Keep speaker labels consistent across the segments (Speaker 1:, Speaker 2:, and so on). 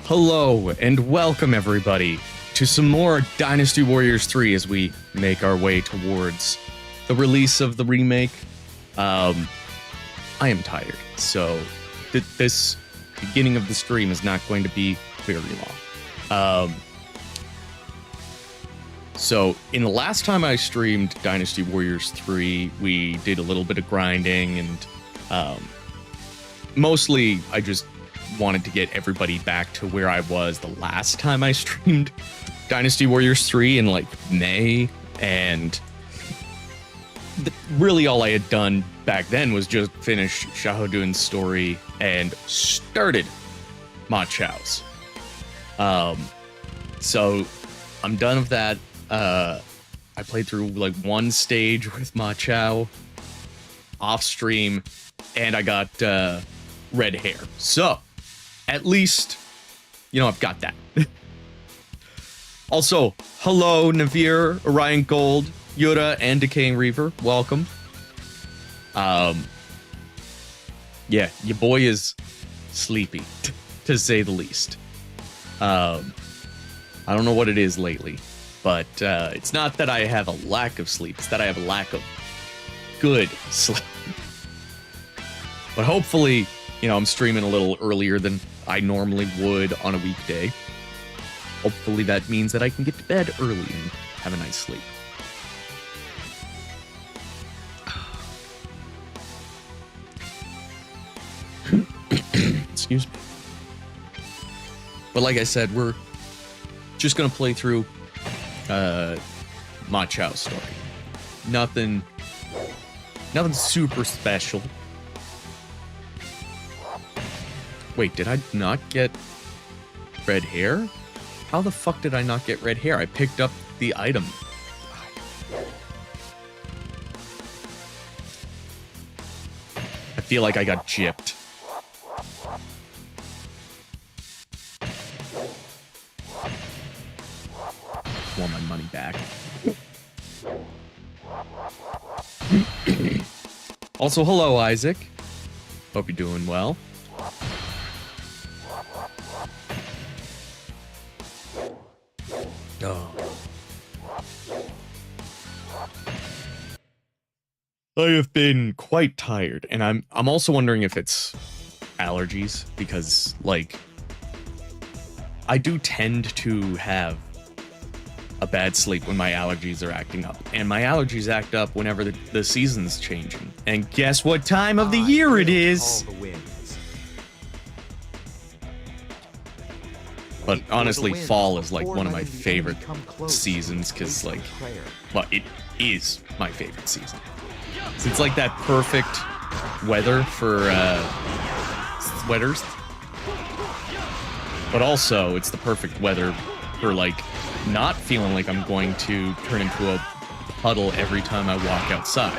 Speaker 1: Hello and welcome everybody to some more Dynasty Warriors 3 as we make our way towards the release of the remake. I am tired, so this beginning of the stream is not going to be very long. So in the last time I streamed Dynasty Warriors 3, we did a little bit of grinding and mostly I just wanted to get everybody back to where I was the last time I streamed Dynasty Warriors 3 in like May, and really all I had done back then was just finish Shahadun's story and started Ma Chao's. So I'm done with that. I played through like one stage with Ma Chao off stream, and I got red hair. So at least, you know, I've got that. Also, hello, Navir, Orion Gold, Yura, and Decaying Reaver. Welcome. Yeah, your boy is sleepy, to say the least. I don't know what it is lately, but it's not that I have a lack of sleep, it's that I have a lack of good sleep. But hopefully, you know, I'm streaming a little earlier than I normally would on a weekday. Hopefully that means that I can get to bed early and have a nice sleep. Excuse me. But like I said, we're just gonna play through Ma Chao's story. Nothing super special. Wait, did I not get red hair? How the fuck did I not get red hair? I picked up the item. I feel like I got gypped. Want my money back. Also, hello, Isaac. Hope you're doing well. Oh. I have been quite tired, and I'm also wondering if it's allergies, because like I do tend to have a bad sleep when my allergies are acting up, and my allergies act up whenever the season's changing. And guess what time of the year it is? But honestly, fall is like one of my favorite seasons, because like, well, it is my favorite season. So it's like that perfect weather for sweaters, but also it's the perfect weather for like not feeling like I'm going to turn into a puddle every time I walk outside.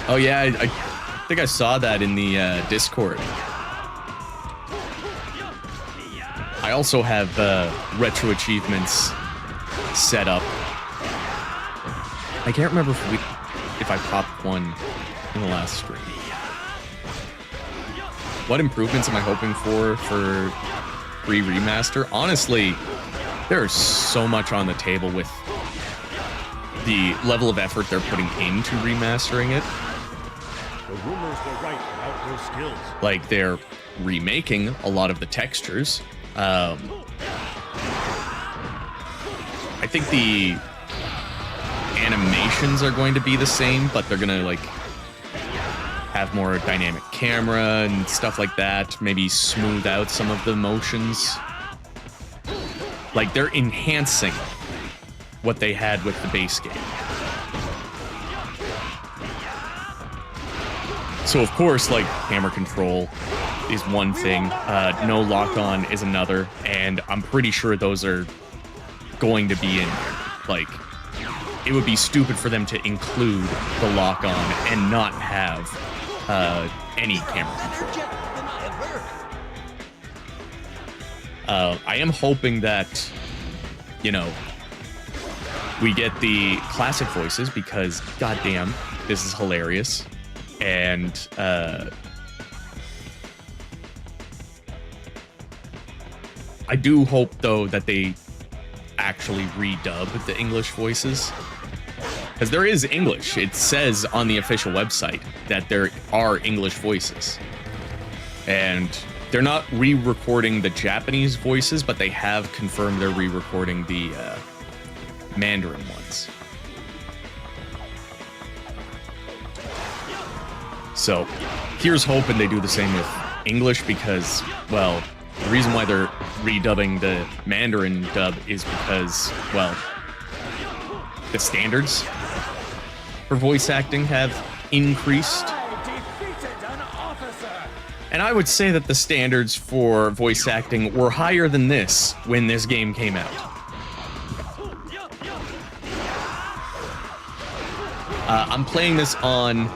Speaker 1: Oh yeah, I think I saw that in the Discord. I also have retro achievements set up. I can't remember if I popped one in the last stream. What improvements am I hoping for free remaster? Honestly, there's so much on the table with the level of effort they're putting into remastering it.
Speaker 2: The rumors were right about your skills.
Speaker 1: Like, they're remaking a lot of the textures. I think the animations are going to be the same, but they're gonna like have more dynamic camera and stuff like that. Maybe smooth out some of the motions. Like, they're enhancing what they had with the base game. So of course, like, camera control is one thing, no lock-on is another, and I'm pretty sure those are going to be in there. Like, it would be stupid for them to include the lock-on and not have any camera control. I am hoping that, you know, we get the classic voices, because goddamn, this is hilarious. And I do hope, though, that they actually redub the English voices. Because there is English. It says on the official website that there are English voices. And they're not re-recording the Japanese voices, but they have confirmed they're re-recording the Mandarin ones. So here's hoping they do the same with English because, well, the reason why they're redubbing the Mandarin dub is because, well, the standards for voice acting have increased. And I would say that the standards for voice acting were higher than this when this game came out. I'm playing this on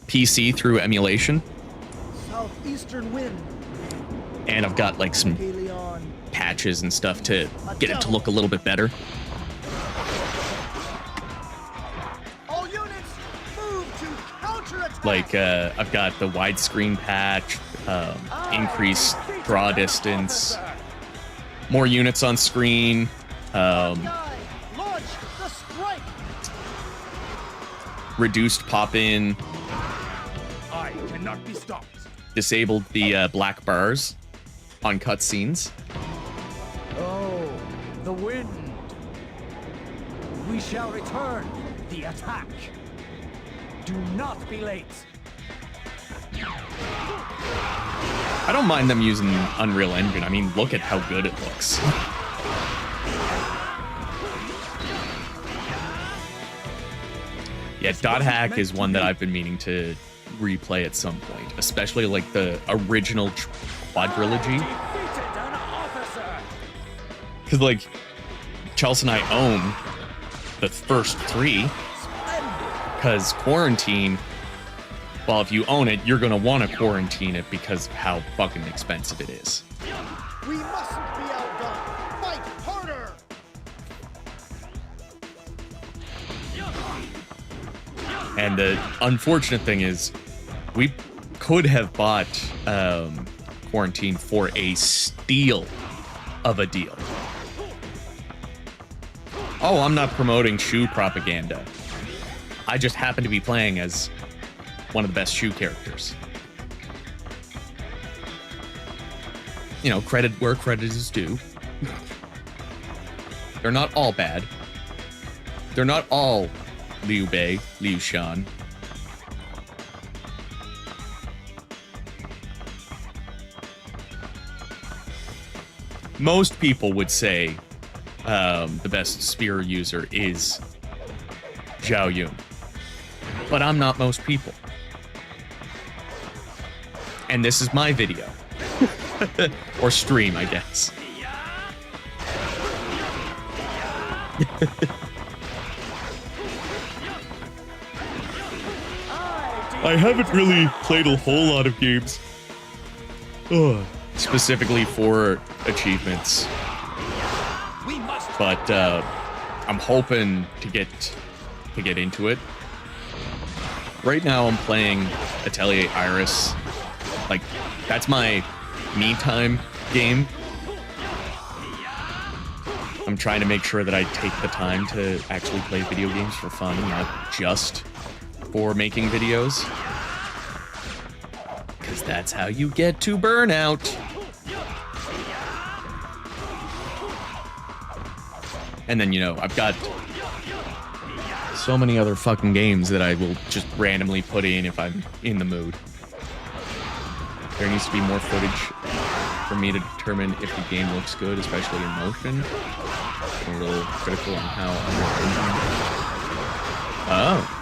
Speaker 1: PC through emulation.
Speaker 3: Southeastern wind.
Speaker 1: And I've got like some patches and stuff to get it to look a little bit better.
Speaker 3: All units move to counterattack.
Speaker 1: Like I've got the widescreen patch, increased draw distance, more units on screen,
Speaker 3: Launch the strike.
Speaker 1: reduced pop-in,
Speaker 2: I cannot be stopped.
Speaker 1: disabled the black bars on cutscenes.
Speaker 3: Oh, the wind. We shall return the attack. Do not be late.
Speaker 1: I don't mind them using Unreal Engine. I mean, look at how good it looks. Yeah, Dot Hack is one that I've been meaning to replay at some point, especially like the original quadrilogy. Because like Chelsea and I own the first three. Because Quarantine, well, if you own it, you're gonna want to quarantine it because of how fucking expensive it is.
Speaker 3: We mustn't be outdone. Fight harder.
Speaker 1: And the unfortunate thing is, we could have bought Quarantine for a steal of a deal. Oh, I'm not promoting shoe propaganda. I just happen to be playing as one of the best shoe characters. You know, credit where credit is due. They're not all bad. They're not all Liu Bei, Liu Shan. Most people would say the best spear user is Zhao Yun. But I'm not most people. And this is my video. Or stream, I guess. I haven't really played a whole lot of games. Specifically for achievements. But I'm hoping to get into it. Right now I'm playing Atelier Iris. Like, that's my me time game. I'm trying to make sure that I take the time to actually play video games for fun, not just for making videos. Because that's how you get to burnout. And then, you know, I've got so many other fucking games that I will just randomly put in if I'm in the mood. There needs to be more footage for me to determine if the game looks good, especially in motion. I'm a little critical on how Oh.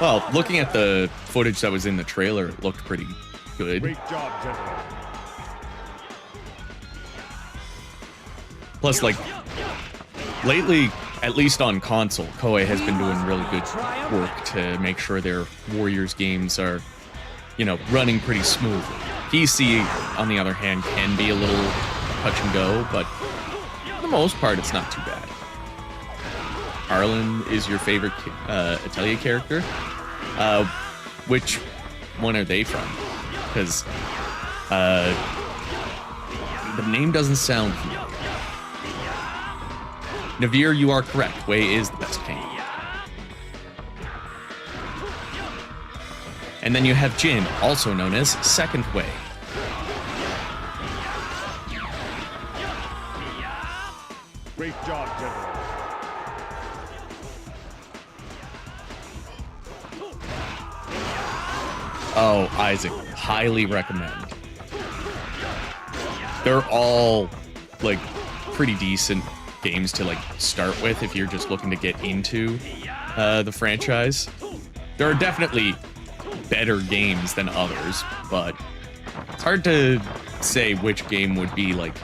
Speaker 1: Well, looking at the footage that was in the trailer, it looked pretty good.
Speaker 2: Great job, General.
Speaker 1: Plus, like, lately, at least on console, Koei has been doing really good work to make sure their Warriors games are, you know, running pretty smoothly. PC, on the other hand, can be a little touch and go, but for the most part, it's not too bad. Arlen is your favorite Atelier character? Which one are they from? Because The name doesn't sound familiar. Navir, you are correct. Wei is the best king. And then you have Jin, also known as Second Wei.
Speaker 2: Great job, General.
Speaker 1: Oh, Isaac, highly recommend. They're all, like, pretty decent games to, like, start with if you're just looking to get into the franchise. There are definitely better games than others, but it's hard to say which game would be, like,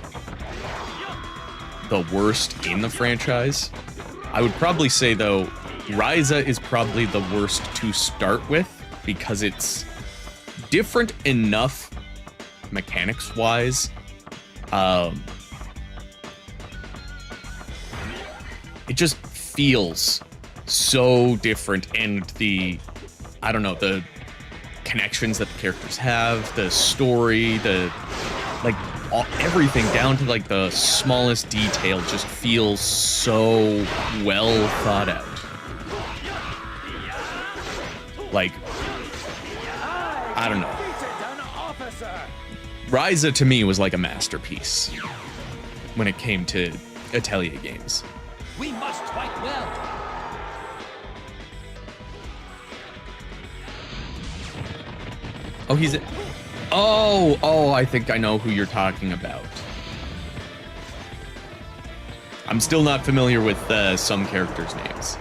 Speaker 1: the worst in the franchise. I would probably say, though, Ryza is probably the worst to start with because it's different enough mechanics-wise. It just feels so different, and the connections that the characters have, the story, everything down to like the smallest detail just feels so well thought out. Like, I don't know. Ryza to me was like a masterpiece when it came to Atelier games.
Speaker 3: We must fight well.
Speaker 1: Oh, he's... Oh, I think I know who you're talking about. I'm still not familiar with some characters' names.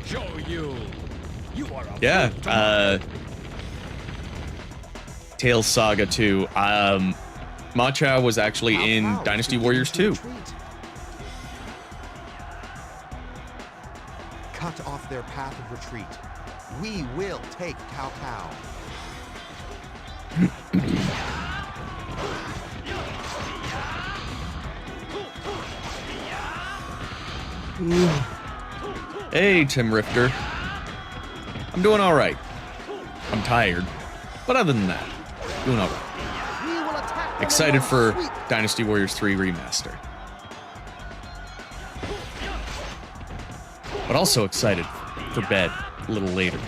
Speaker 3: Show you. You are a
Speaker 1: Yeah, Tales Saga 2. Ma Chao was actually in Dynasty Warriors 2.
Speaker 4: Cut off their path of retreat. We will take Cao Cao.
Speaker 1: Hey, Tim Rifter. I'm doing all right. I'm tired, but other than that, doing all right. Excited for Dynasty Warriors 3 Remaster. But also excited for bed a little later.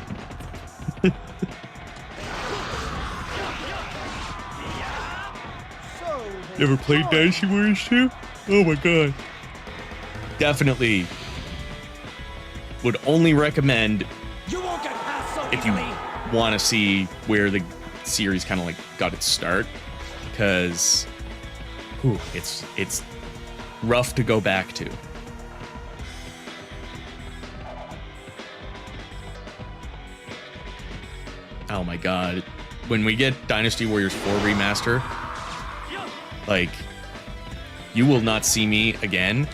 Speaker 1: You ever played Dynasty Warriors 2? Oh my god. Definitely would only recommend
Speaker 3: You won't get past so
Speaker 1: if you
Speaker 3: easily.
Speaker 1: want to see where the series kind of like got its start, because it's rough to go back to. Oh my god. When we get Dynasty Warriors 4 Remaster, like, you will not see me again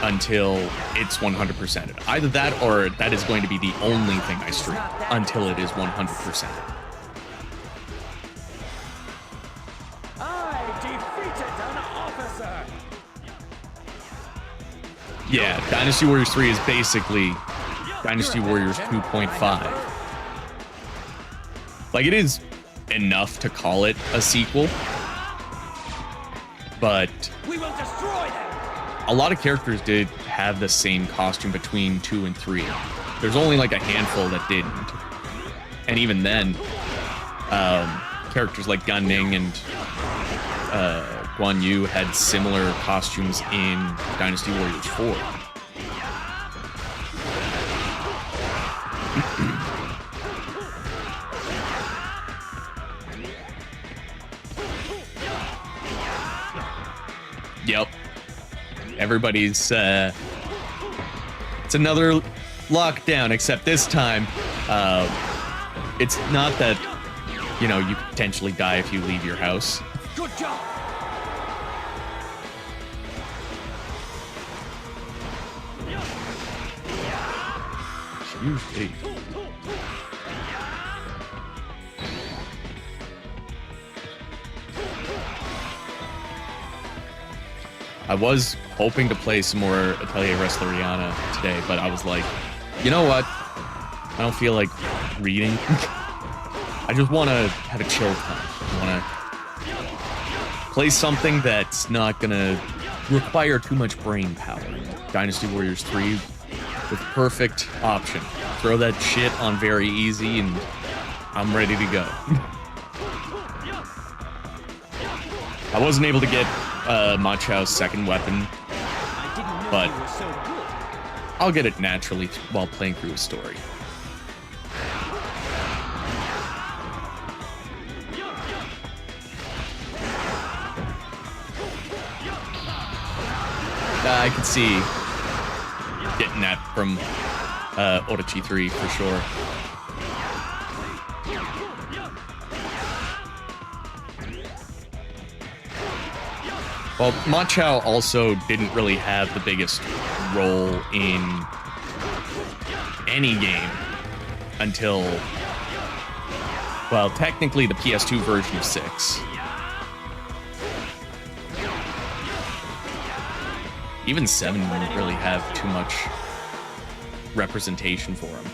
Speaker 1: until it's 100%. Either that or that is going to be the only thing I stream until it is 100%.
Speaker 3: I defeated an officer.
Speaker 1: Yeah, Dynasty Warriors 3 is basically Dynasty Warriors 2.5. Like, it is enough to call it a sequel, but
Speaker 3: We will destroy them.
Speaker 1: a lot of characters did have the same costume between 2 and 3. There's only like a handful that didn't. And even then, characters like Gan Ning and Guan Yu had similar costumes in Dynasty Warriors 4. Yep. Everybody's, it's another lockdown, except this time, it's not that, you know, you could potentially die if you leave your house.
Speaker 3: Good job.
Speaker 1: Usually. I was hoping to play some more Atelier Wrestleriana today, but I was like, you know what? I don't feel like reading. I just want to have a chill time. I want to play something that's not going to require too much brain power. Dynasty Warriors 3 with perfect option. Throw that shit on very easy and I'm ready to go. I wasn't able to get Ma Chao's second weapon, but I'll get it naturally while playing through a story. I could see getting that from Orochi 3 for sure. Well, Ma Chao also didn't really have the biggest role in any game until, well, technically the PS2 version of 6. Even 7 didn't really have too much representation for him.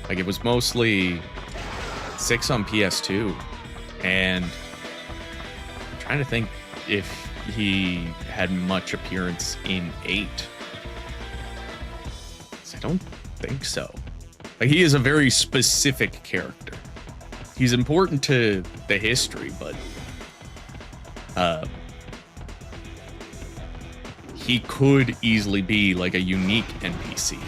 Speaker 1: Like, it was mostly 6 on PS2, and I'm trying to think if he had much appearance in 8. I don't think so. Like, he is a very specific character. He's important to the history, but he could easily be like a unique NPC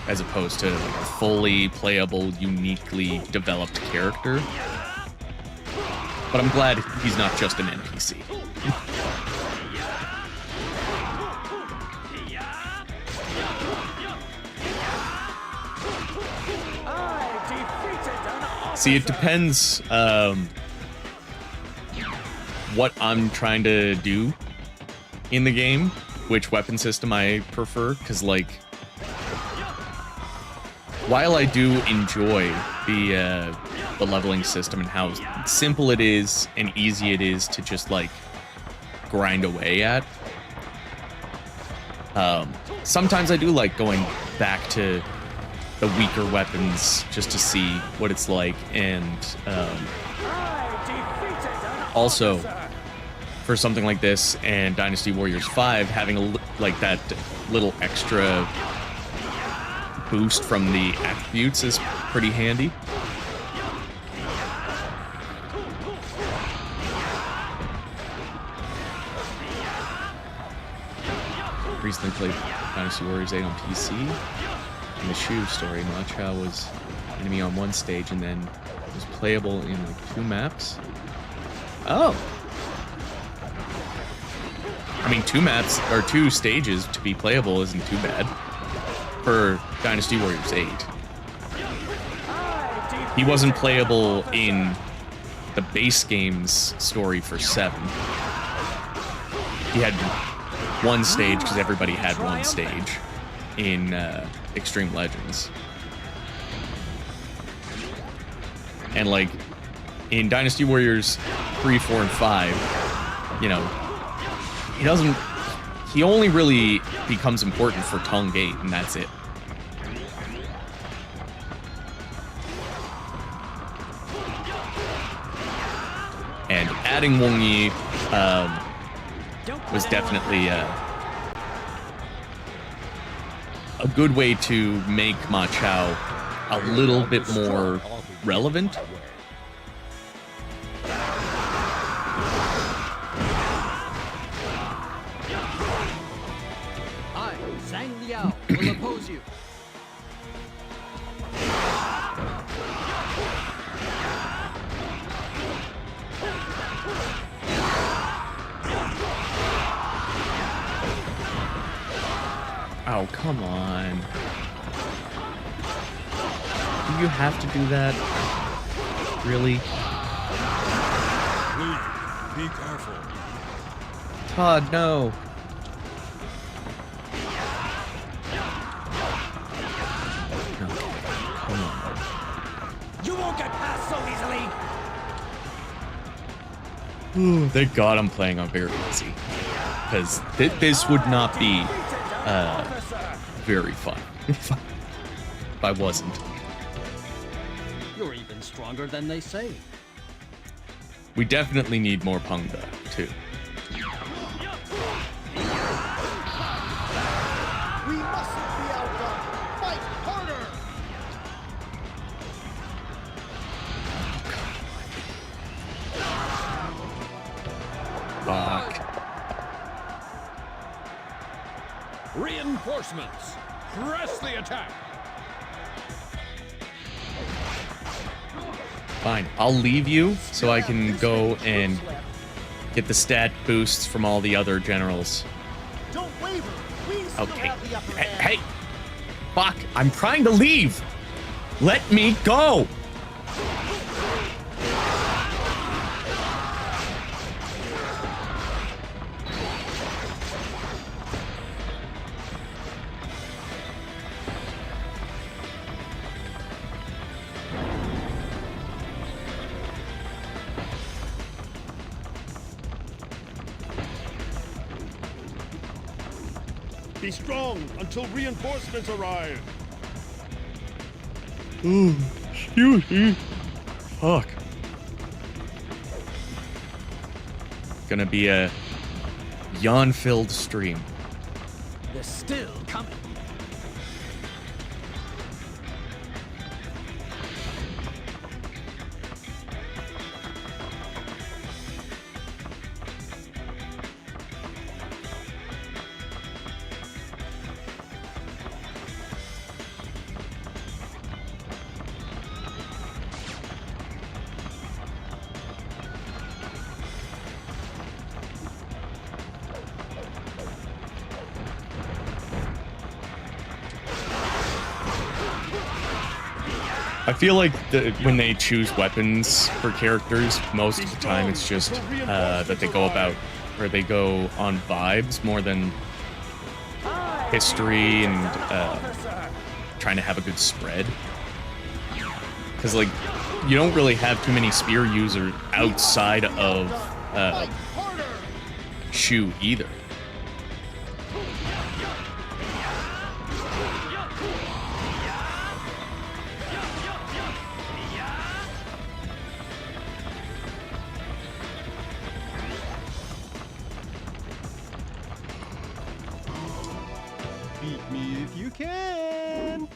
Speaker 1: as opposed to like a fully playable, uniquely developed character. But I'm glad he's not just an NPC. See, it depends what I'm trying to do in the game, which weapon system I prefer, because, like, while I do enjoy the leveling system and how simple it is and easy it is to just, like, grind away at, sometimes I do like going back to the weaker weapons just to see what it's like, and also for something like this and Dynasty Warriors 5, having like that little extra boost from the attributes is pretty handy. Recently played Dynasty Warriors 8 on PC. In the Shu story, Ma Chao was enemy on one stage and then was playable in like 2 maps. Oh. I mean, 2 maps or 2 stages to be playable isn't too bad for Dynasty Warriors 8. He wasn't playable in the base game's story for 7. He had 1 stage because everybody had 1 stage in Extreme Legends. And like in Dynasty Warriors 3, 4, and 5, you know, he only really becomes important for Tong Gate, and that's it. And adding Wong Yi was definitely a good way to make Ma Chao a little bit more relevant.
Speaker 3: I, Zhang Liao, will oppose you.
Speaker 1: Oh, come on. Do you have to do that? Really?
Speaker 2: Please, be careful.
Speaker 1: Todd, no. Come on.
Speaker 3: You won't get past so easily.
Speaker 1: Ooh, thank God I'm playing on very easy. Because this would not be very fun. I wasn't.
Speaker 3: You're even stronger than they say.
Speaker 1: We definitely need more Punga, too.
Speaker 4: We mustn't be outdone. Fight harder.
Speaker 1: Fuck.
Speaker 2: Reinforcements. Press the attack.
Speaker 1: Fine, I'll leave you so I can go and get the stat boosts from all the other generals.
Speaker 4: Don't waver. We still
Speaker 1: Okay.
Speaker 4: have the upper
Speaker 1: Hey,
Speaker 4: hand.
Speaker 1: hey! Fuck, I'm trying to leave! Let me go!
Speaker 2: Be strong until reinforcements arrive.
Speaker 1: Ooh, excuse me. Fuck. Gonna be a yawn-filled stream.
Speaker 3: They're still coming.
Speaker 1: I feel like when they choose weapons for characters, most of the time it's just that they go about, or they go on vibes more than history and trying to have a good spread. Because, like, you don't really have too many spear users outside of Shu either.
Speaker 5: Beat me if you can.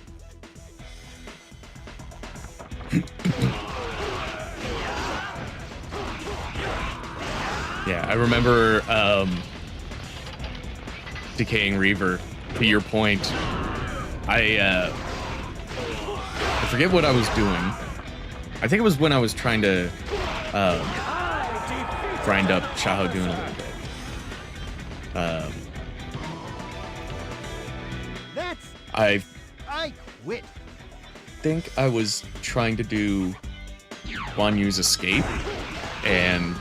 Speaker 1: Yeah, I remember Decaying Reaver, to your point, I forget what I was doing. I think it was when I was trying to grind up Shahodun a little bit. I
Speaker 4: quit.
Speaker 1: think I was trying to do Guan Yu's escape, and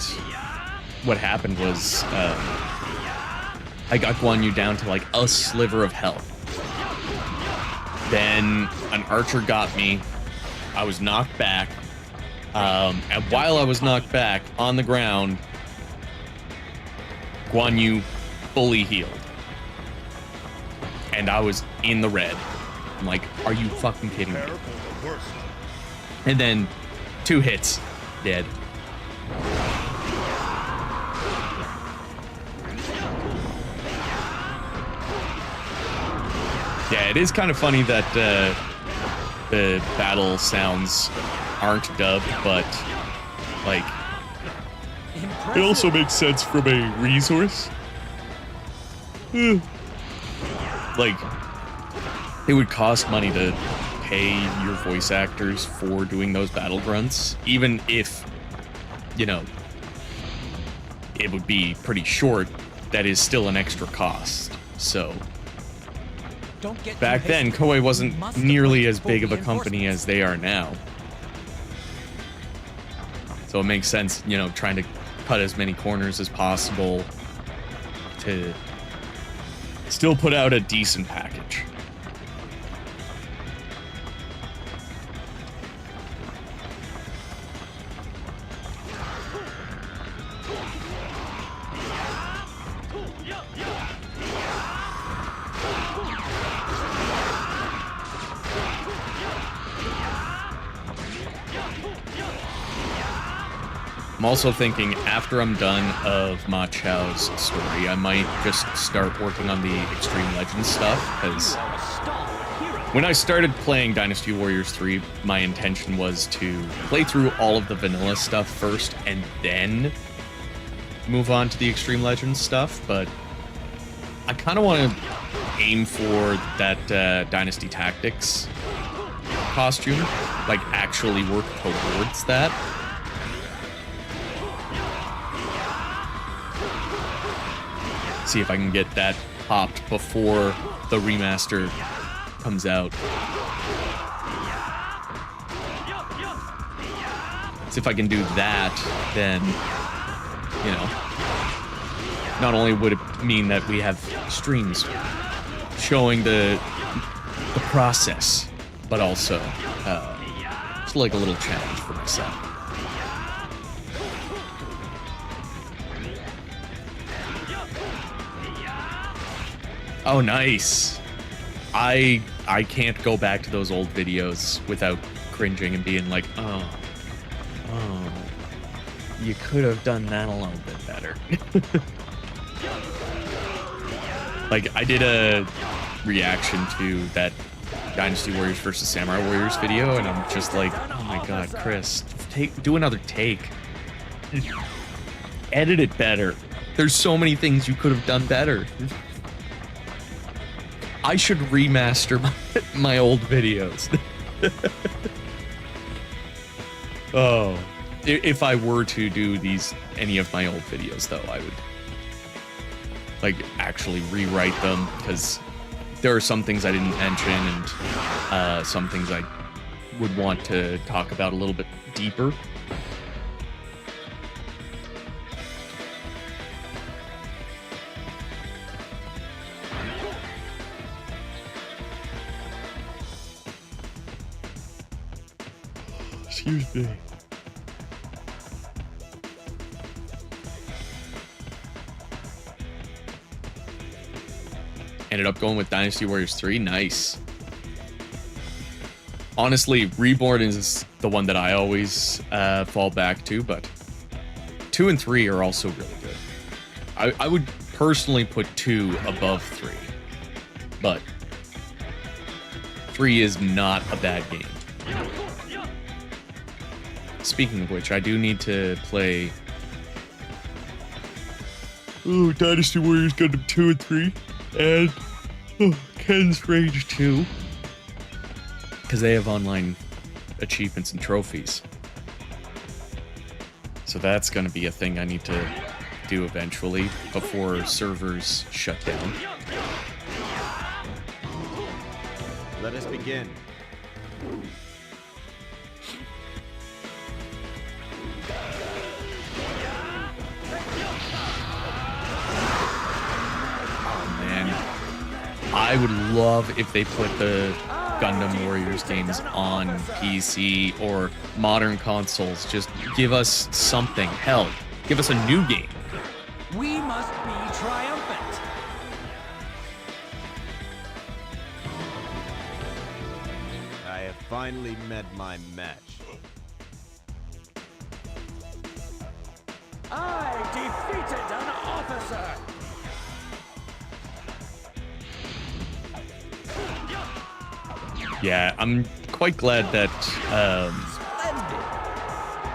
Speaker 1: what happened was I got Guan Yu down to like a sliver of health. Then an archer got me. I was knocked back. And while I was knocked back on the ground, Guan Yu fully healed. And I was in the red. I'm like, are you fucking kidding me?
Speaker 2: Prepare for the worst.
Speaker 1: And then 2 hits, dead. Yeah, it is kind of funny that the battle sounds aren't dubbed, but like it also makes sense from a resource. Like, it would cost money to pay your voice actors for doing those battle grunts, even if, you know, it would be pretty short. That is still an extra cost. So
Speaker 3: Don't get
Speaker 1: back
Speaker 3: too
Speaker 1: then,
Speaker 3: hasty.
Speaker 1: Koei
Speaker 3: You
Speaker 1: wasn't
Speaker 3: must
Speaker 1: nearly
Speaker 3: wait
Speaker 1: as
Speaker 3: for
Speaker 1: big of a company as they are now. So it makes sense, you know, trying to cut as many corners as possible to still put out a decent package. I'm also thinking after I'm done of Ma Chao's story, I might just start working on the Extreme Legends stuff, because when I started playing Dynasty Warriors 3, my intention was to play through all of the vanilla stuff first and then move on to the Extreme Legends stuff, but I kind of want to aim for that Dynasty Tactics costume, like actually work towards that. See if I can get that popped before the remaster comes out. See if I can do that, then, you know, not only would it mean that we have streams showing the process, but also it's like a little challenge for myself. Oh, nice. I can't go back to those old videos without cringing and being like, oh, you could have done that a little bit better. Like, I did a reaction to that Dynasty Warriors versus Samurai Warriors video, and I'm just like, oh my god, Chris, do another take. Edit it better. There's so many things you could have done better. I should remaster my old videos. Oh. If I were to do any of my old videos, though, I would, like, actually rewrite them, because there are some things I didn't mention, and some things I would want to talk about a little bit deeper. Excuse me. Ended up going with Dynasty Warriors 3. Nice. Honestly, Reborn is the one that I always fall back to, but 2 and 3 are also really good. I would personally put 2 above 3, but 3 is not a bad game. Speaking of which, I do need to play Dynasty Warriors Gundam 2 and 3 and Ken's Rage 2, because they have online achievements and trophies. So that's going to be a thing I need to do eventually before servers shut down.
Speaker 5: Let us begin.
Speaker 1: I would love if they put the Gundam Warriors games on PC or modern consoles. Just give us something. Hell, give us a new game.
Speaker 3: We must be triumphant.
Speaker 5: I have finally met my match.
Speaker 3: I defeated an officer.
Speaker 1: Yeah, I'm quite glad that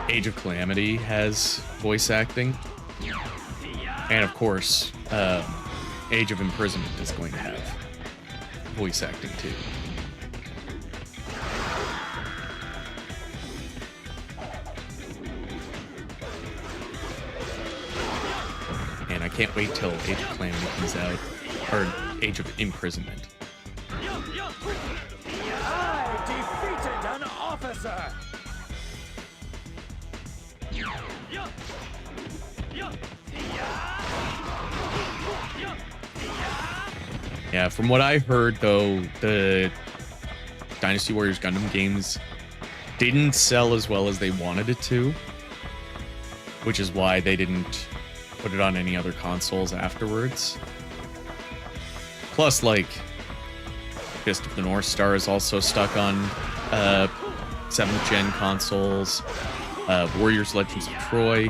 Speaker 1: Age of Calamity has voice acting. And of course, Age of Imprisonment is going to have voice acting too. And I can't wait till Age of Calamity comes out, or Age of Imprisonment.
Speaker 3: I defeated an officer.
Speaker 1: Yeah, from what I heard, though, the Dynasty Warriors Gundam games didn't sell as well as they wanted it to, which is why they didn't put it on any other consoles afterwards. Plus, like, Fist of the North Star is also stuck on 7th gen consoles. Warriors Legends of Troy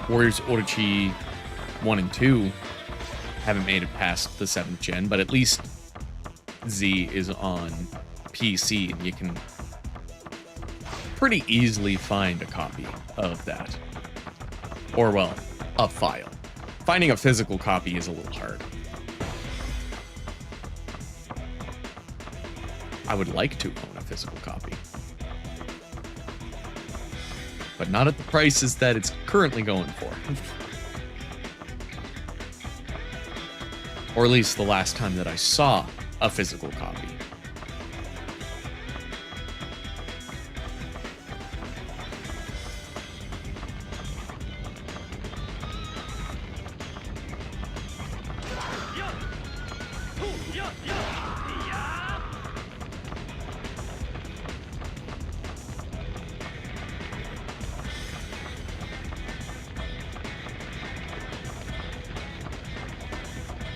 Speaker 1: Warriors Orochi 1 and 2 haven't made it past the 7th gen, but at least Z is on PC, and you can pretty easily find a copy of that. Or, well, a file. Finding a physical copy is a little hard. I would like to own a physical copy, but not at the prices that it's currently going for. Or at least the last time that I saw a physical copy.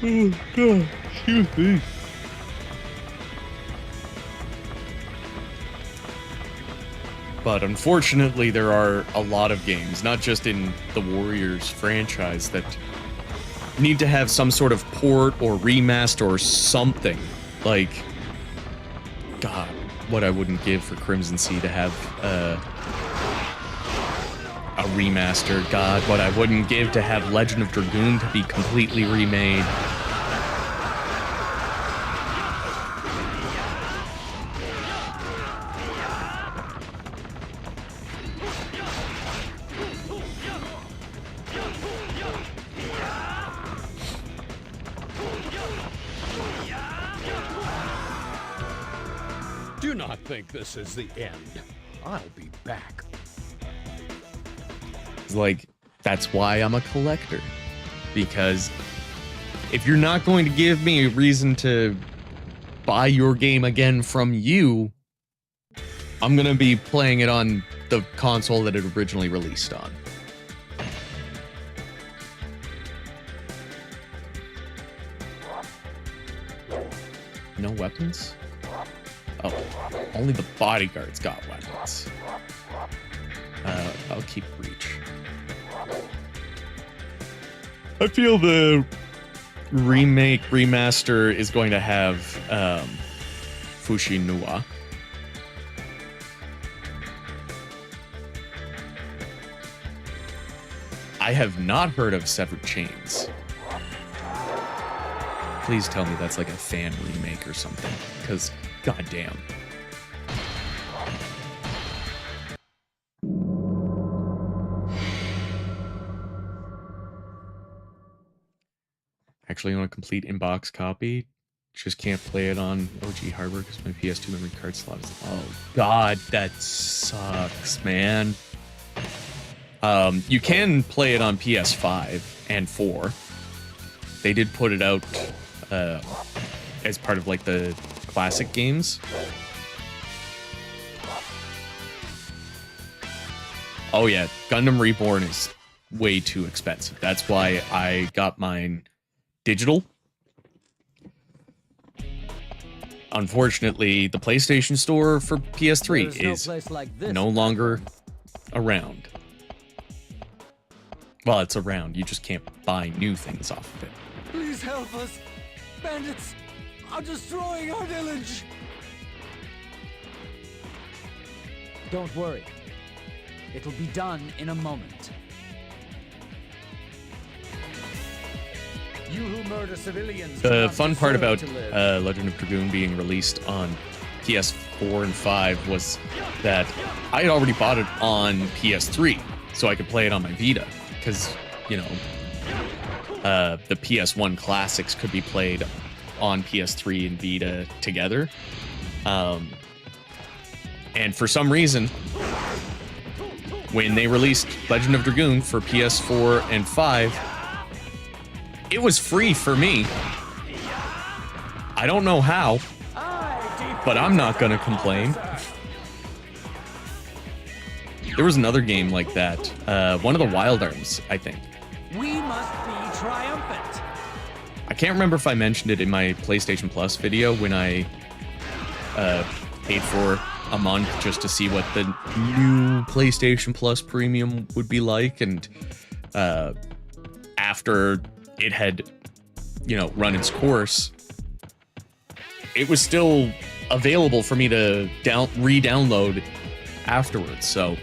Speaker 1: Oh, God. Excuse me. But unfortunately, there are a lot of games, not just in the Warriors franchise, that need to have some sort of port or remaster or something. Like, God, what I wouldn't give for Crimson Sea to have a remaster. God, what I wouldn't give to have Legend of Dragoon to be completely remade.
Speaker 2: Do not think this is the end. I'll be back.
Speaker 1: Like, that's why I'm a collector. Because if you're not going to give me a reason to buy your game again from you, I'm gonna be playing it on the console that it originally released on. No weapons? Oh, only the bodyguards got weapons. I'll keep reach. I feel the remaster is going to have Fushinua. I have not heard of Severed Chains. Please tell me that's like a fan remake or something, because goddamn. Actually, on a complete in-box copy, just can't play it on OG hardware because my PS2 memory card slot is... Oh, God, that sucks, man. You can play it on PS5 and 4. They did put it out as part of, like, the classic games. Oh, yeah, Gundam Reborn is way too expensive. That's why I got mine digital. Unfortunately, the PlayStation Store for PS3 is no longer around. Well, it's around. You just can't buy new things off of it.
Speaker 3: Please help us. Bandits are destroying our village. Don't worry. It'll be done in a moment. You who murder civilians.
Speaker 1: The fun part about Legend of Dragoon being released on PS4 and 5 was that I had already bought it on PS3, so I could play it on my Vita. Because, you know, the PS1 classics could be played on PS3 and Vita together. And for some reason, when they released Legend of Dragoon for PS4 and 5, it was free for me. I don't know how, but I'm not gonna complain. There was another game like that. One of the Wildarms, I think.
Speaker 3: We must be triumphant.
Speaker 1: I can't remember if I mentioned it in my PlayStation Plus video when I paid for a month just to see what the new PlayStation Plus Premium would be like, and after it had, you know, run its course, it was still available for me to re-download afterwards. So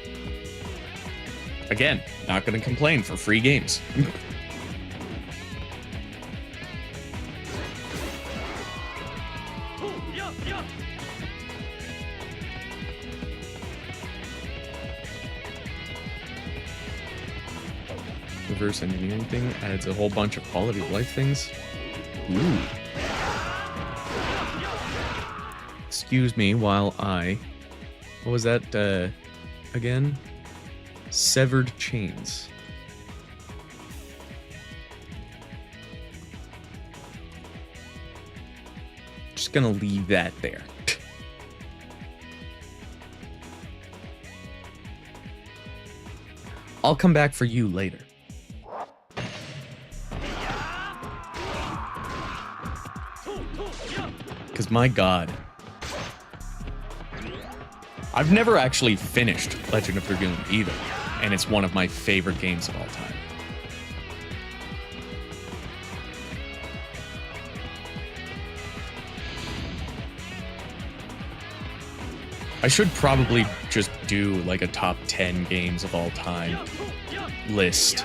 Speaker 1: again, not going to complain for free games. Reverse engineering thing adds a whole bunch of quality of life things. Ooh. Excuse me while I... What was that, again? Severed chains. Just gonna leave that there. I'll come back for you later. Because my god. I've never actually finished Legend of Dragoon either, and it's one of my favorite games of all time. I should probably just do like a top 10 games of all time list.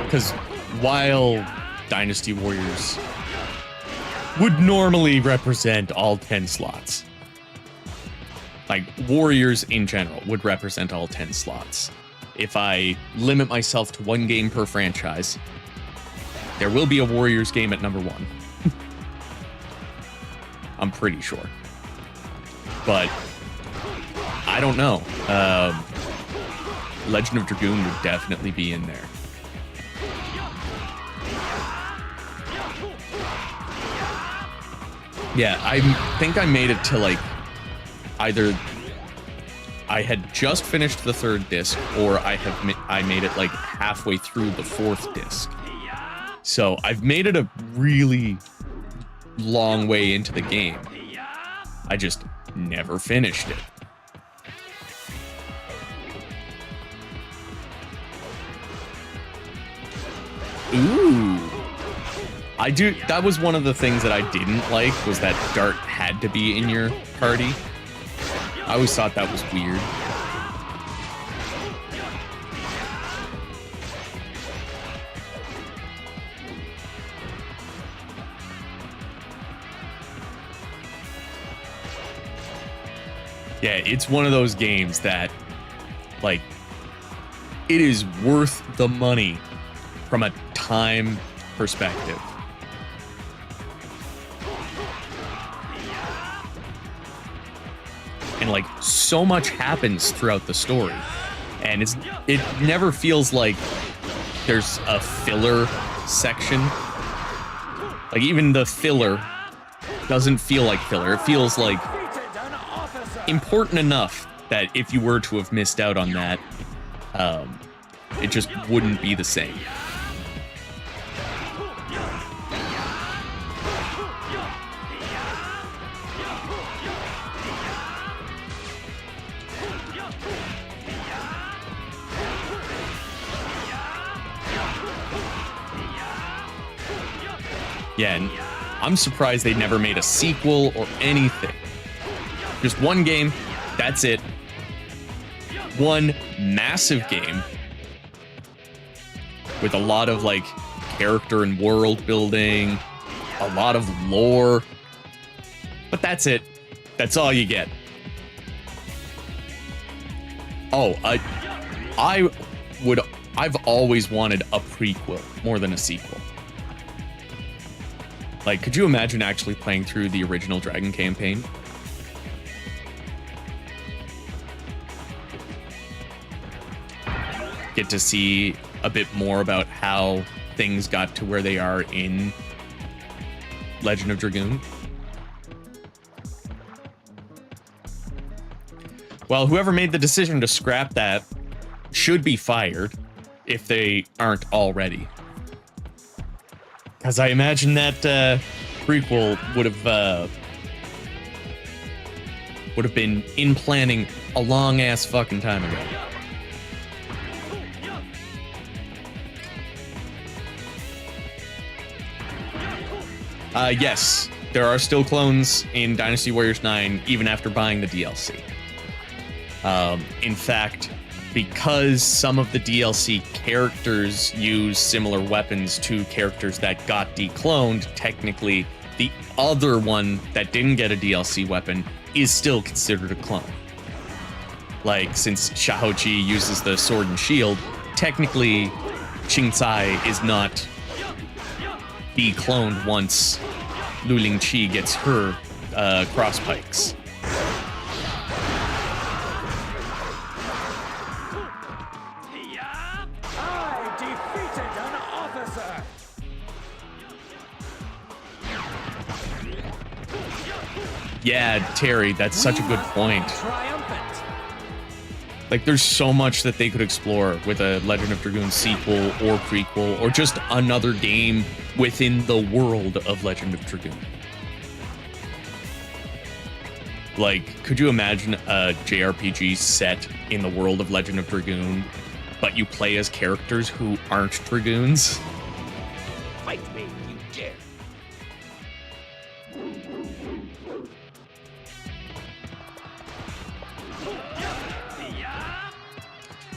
Speaker 1: Because while Dynasty Warriors would normally represent all 10 slots, like Warriors in general would represent all 10 slots. If I limit myself to one game per franchise, there will be a Warriors game at number 1. I'm pretty sure. But I don't know. Legend of Dragoon would definitely be in there. Yeah, I think I made it to like either I had just finished the 3rd disc or I made it like halfway through the 4th disc. So I've made it a really long way into the game. I just never finished it. Ooh. That was one of the things that I didn't like, was that Dart had to be in your party. I always thought that was weird. Yeah, it's one of those games that, like, it is worth the money from a time perspective. And, like, so much happens throughout the story. And it never feels like there's a filler section. Like, even the filler doesn't feel like filler. It feels like important enough that if you were to have missed out on that, it just wouldn't be the same. Yeah, and I'm surprised they never made a sequel or anything. Just one game, that's it. One massive game with a lot of, like, character and world building, a lot of lore. But that's it. That's all you get. Oh, I've always wanted a prequel more than a sequel. Like, could you imagine actually playing through the original Dragon campaign? Get to see a bit more about how things got to where they are in Legend of Dragoon. Well, whoever made the decision to scrap that should be fired if they aren't already. Because I imagine that prequel would have been in planning a long ass fucking time ago. Yes, there are still clones in Dynasty Warriors 9 even after buying the DLC. In fact, because some of the DLC characters use similar weapons to characters that got decloned, technically the other one that didn't get a DLC weapon is still considered a clone. Like, since Shahochi uses the sword and shield, technically Qingcai is not decloned once Lu Lingqi gets her cross pikes.
Speaker 3: I defeated an officer.
Speaker 1: Yeah, Terry, that's such a good point.
Speaker 3: Triumphant.
Speaker 1: Like, there's so much that they could explore with a Legend of Dragoon sequel or prequel, or just another game within the world of Legend of Dragoon. Like, could you imagine a JRPG set in the world of Legend of Dragoon, but you play as characters who aren't Dragoons?
Speaker 5: Fight me, you dare.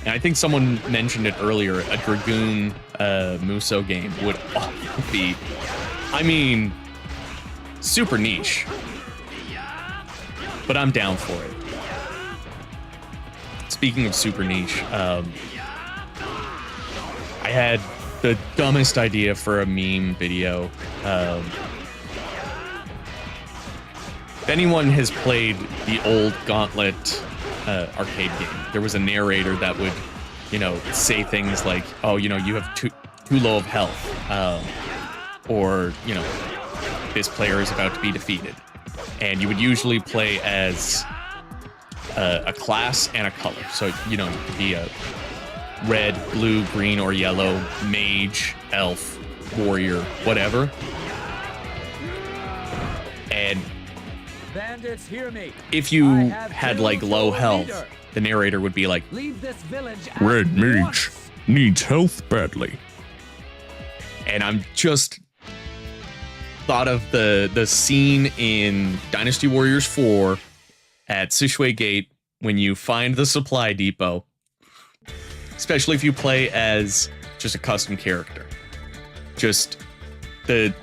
Speaker 1: And I think someone mentioned it earlier, a Dragoon Muso game would be, I mean, super niche. But I'm down for it. Speaking of super niche, I had the dumbest idea for a meme video. If anyone has played the old Gauntlet arcade game, there was a narrator that would, you know, say things like, oh, you know, you have too low of health, or, you know, this player is about to be defeated. And you would usually play as a class and a color. So, you know, it could be a red, blue, green, or yellow, mage, elf, warrior, whatever. And
Speaker 3: Bandits, hear me.
Speaker 1: if you
Speaker 3: I have
Speaker 1: had
Speaker 3: killed
Speaker 1: like low
Speaker 3: your
Speaker 1: health,
Speaker 3: leader.
Speaker 1: the narrator would be like,
Speaker 3: Leave this village at
Speaker 2: Red Mage
Speaker 3: once.
Speaker 2: needs health badly.
Speaker 1: and I'm just thought of the scene in Dynasty Warriors 4 at Sishui Gate when you find the supply depot, especially if you play as just a custom character. Just the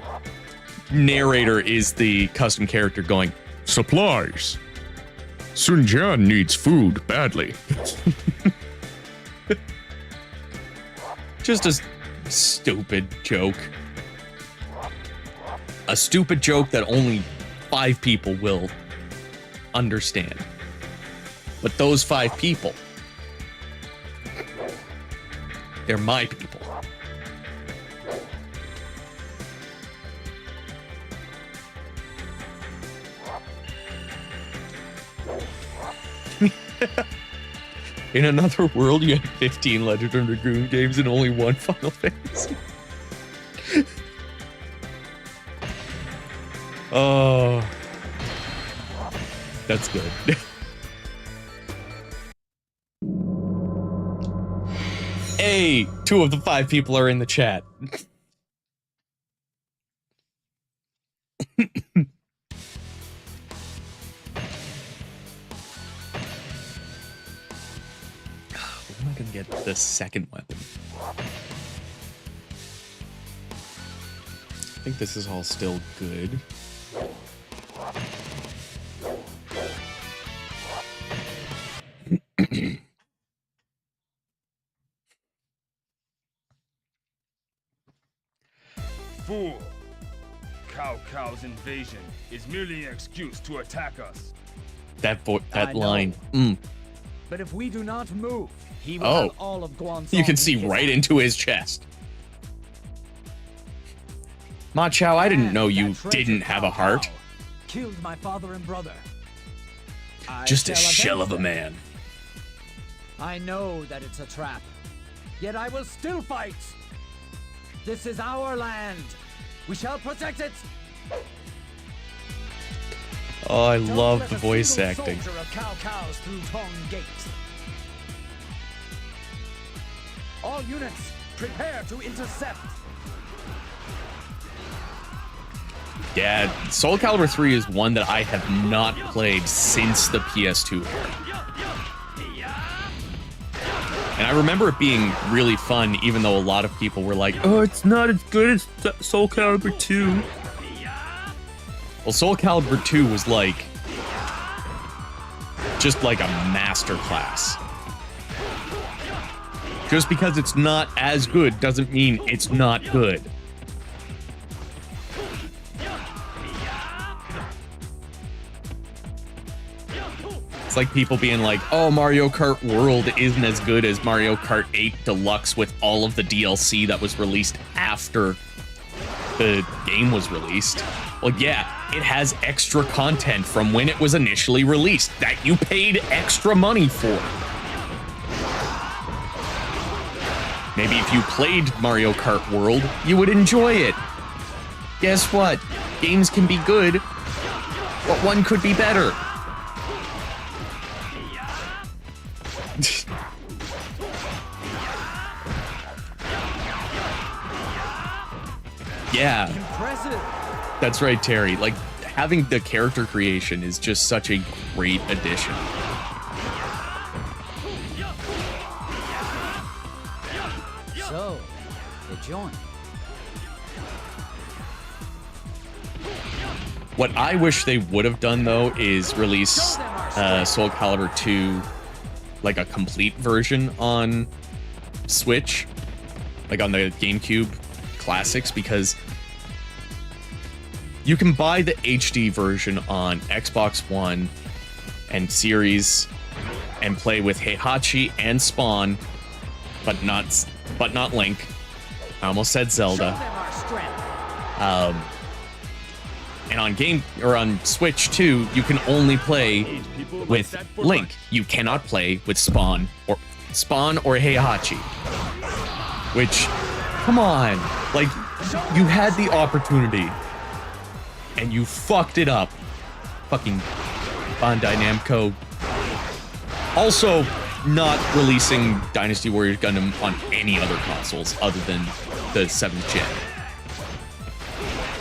Speaker 1: narrator is the custom character going,
Speaker 2: Supplies. Sun Jian needs food badly.
Speaker 1: just a stupid joke. A stupid joke that only 5 people will understand. But those 5 people, they're my people. In another world, you had 15 Legend of Dragoon games and only 1 Final Fantasy. Oh, that's good. Hey, 2 of the 5 people are in the chat. Where am I gonna get the second weapon? I think this is all still good.
Speaker 6: Fool! Cao Cao's invasion is merely an excuse to attack us.
Speaker 1: That
Speaker 3: I know.
Speaker 1: line.
Speaker 3: But if we do not move, he will
Speaker 1: Oh.
Speaker 3: have all of Guangzhou.
Speaker 1: You can see
Speaker 3: in his
Speaker 1: right
Speaker 3: hands.
Speaker 1: into his chest. Ma Chao, I didn't
Speaker 3: And
Speaker 1: know you
Speaker 3: that traitor
Speaker 1: didn't have a
Speaker 3: Cao
Speaker 1: heart.
Speaker 3: Cao killed my father and brother. I
Speaker 1: Just a
Speaker 3: shall
Speaker 1: shell of
Speaker 3: avenge
Speaker 1: a
Speaker 3: them.
Speaker 1: man.
Speaker 3: I know that it's a trap, yet I will still fight. This is our land. We shall protect it.
Speaker 1: Oh, I
Speaker 3: Don't
Speaker 1: love
Speaker 3: let
Speaker 1: the
Speaker 3: a
Speaker 1: voice
Speaker 3: single
Speaker 1: acting.
Speaker 3: soldier of Cao Cao's through Tong Gate. All units, prepare to intercept.
Speaker 1: Yeah, Soul Calibur 3 is one that I have not played since the PS2 era. And I remember it being really fun, even though a lot of people were like, oh, it's not as good as Soul Calibur 2. Well, Soul Calibur 2 was like, just like a masterclass. Just because it's not as good doesn't mean it's not good. It's like people being like, oh, Mario Kart World isn't as good as Mario Kart 8 Deluxe with all of the DLC that was released after the game was released. Well, yeah, it has extra content from when it was initially released that you paid extra money for. Maybe if you played Mario Kart World, you would enjoy it. Guess what? Games can be good, but one could be better. Yeah.
Speaker 3: Impressive.
Speaker 1: That's right, Terry. Like, having the character creation is just such a great addition.
Speaker 3: So, they join.
Speaker 1: What I wish they would have done, though, is release Soul Calibur 2, like a complete version on Switch, like on the GameCube Classics, because you can buy the HD version on Xbox One and Series and play with Heihachi and Spawn, but not Link. I almost said Zelda. And on Switch too, you can only play with Link. You cannot play with Spawn or Heihachi. Which, come on, like, you had the opportunity and you fucked it up. Fucking Bandai Namco. Also, not releasing Dynasty Warriors Gundam on any other consoles other than the 7th gen.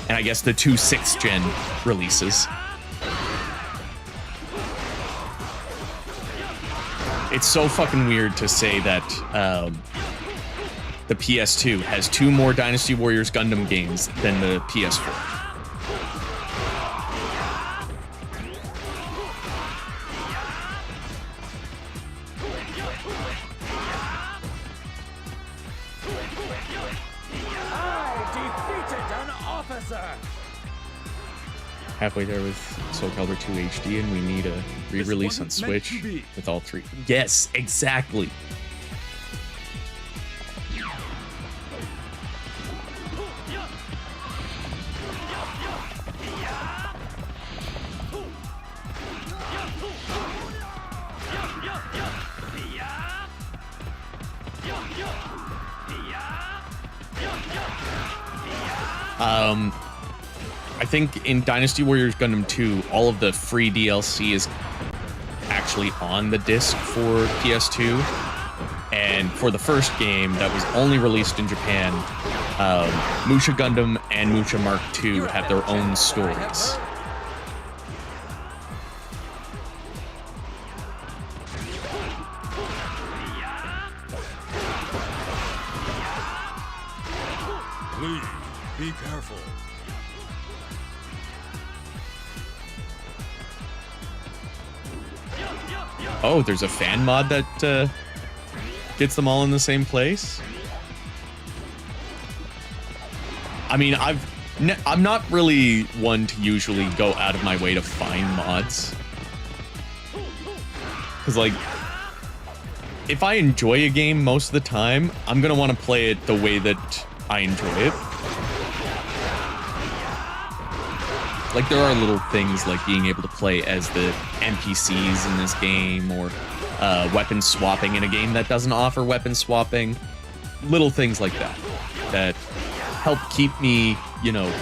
Speaker 1: And I guess the 2 6th gen releases. It's so fucking weird to say that the PS2 has 2 more Dynasty Warriors Gundam games than the PS4. Halfway there with Soul Calibur 2 HD, and we need a re-release on Switch with all 3. Yes, exactly. I think in Dynasty Warriors Gundam 2, all of the free DLC is actually on the disc for PS2. And for the first game that was only released in Japan, Musha Gundam and Musha Mark II have their own stories.
Speaker 2: Please, be careful.
Speaker 1: Oh, there's a fan mod that gets them all in the same place? I mean, I'm not really one to usually go out of my way to find mods. Because, like, if I enjoy a game most of the time, I'm going to want to play it the way that I enjoy it. Like, there are little things like being able to play as the NPCs in this game, or weapon swapping in a game that doesn't offer weapon swapping. Little things like that, that help keep me, you know,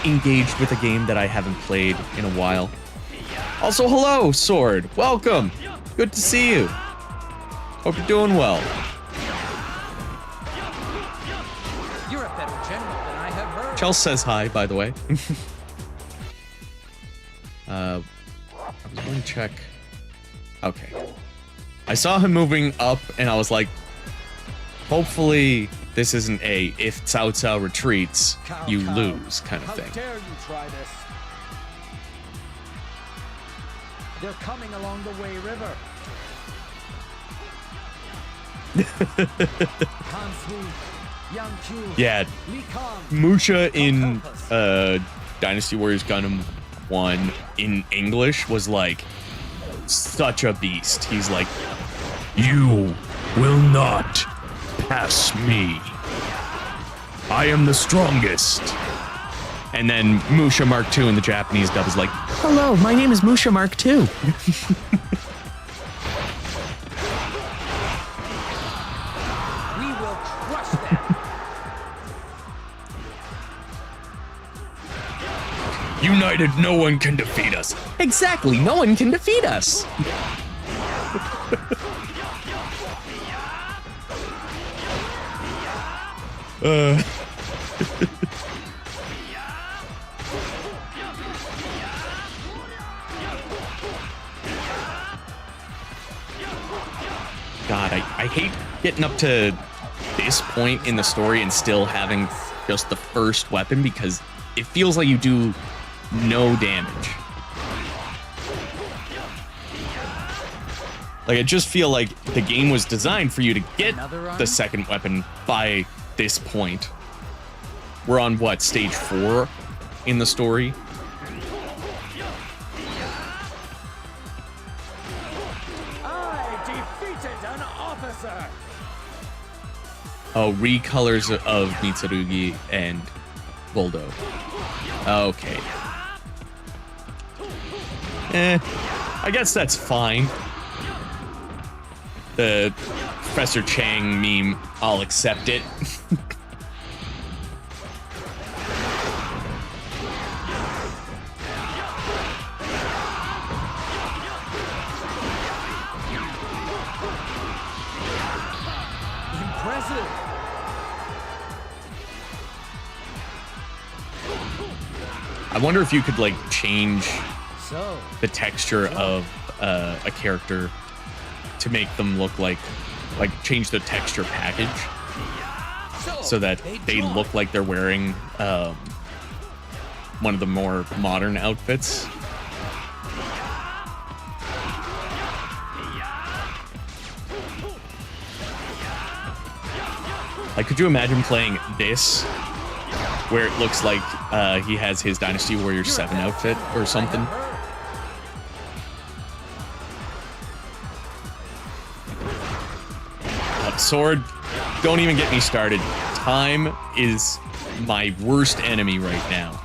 Speaker 1: engaged with a game that I haven't played in a while. Also, hello, Sword. Welcome. Good to see you. Hope you're doing well.
Speaker 3: You're a better general than I have heard.
Speaker 1: Chelsea says hi, by the way. I was going to check. Okay. I saw him moving up, and I was like, hopefully this isn't a if Cao Cao retreats, you lose kind of thing.
Speaker 3: How dare you try this? They're coming along the Wei River. Han Sui, Yang Qiu,
Speaker 1: Yeah,
Speaker 3: Li Kang.
Speaker 1: Musha in Dynasty Warriors Gundam 1 in English was like such a beast. He's like, you will not pass me. I am the strongest. And then Musha Mark II in the Japanese dub is like, hello, my name is Musha Mark II.
Speaker 3: We will crush them.
Speaker 1: United, no one can defeat us. Exactly, no one can defeat us. God, I hate getting up to this point in the story and still having just the first weapon because it feels like you do no damage. Like, I just feel like the game was designed for you to get the second weapon by this point. We're on, what, stage 4 in the story?
Speaker 3: I defeated an officer.
Speaker 1: Oh, recolors of Mitsurugi and Voldo. Okay. I guess that's fine. The Professor Chang meme, I'll accept it.
Speaker 3: Impressive.
Speaker 1: I wonder if you could, like, change
Speaker 3: So,
Speaker 1: the texture of a character to make them look like change the texture package so that they look like they're wearing one of the more modern outfits. Like, could you imagine playing this where it looks like he has his Dynasty Warriors 7 outfit or something? Sword, don't even get me started. Time is my worst enemy right now.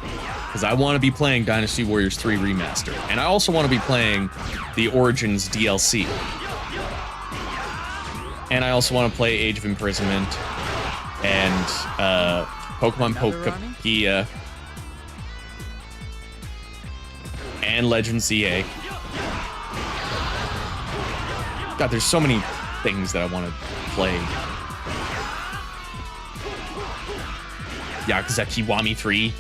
Speaker 1: Because I want to be playing Dynasty Warriors 3 Remaster. And I also want to be playing the Origins DLC. And I also want to play Age of Imprisonment. And Pokemon Pokepedia. And Legend ZA. God, there's so many things that I want to play. Yakuza Kiwami 3.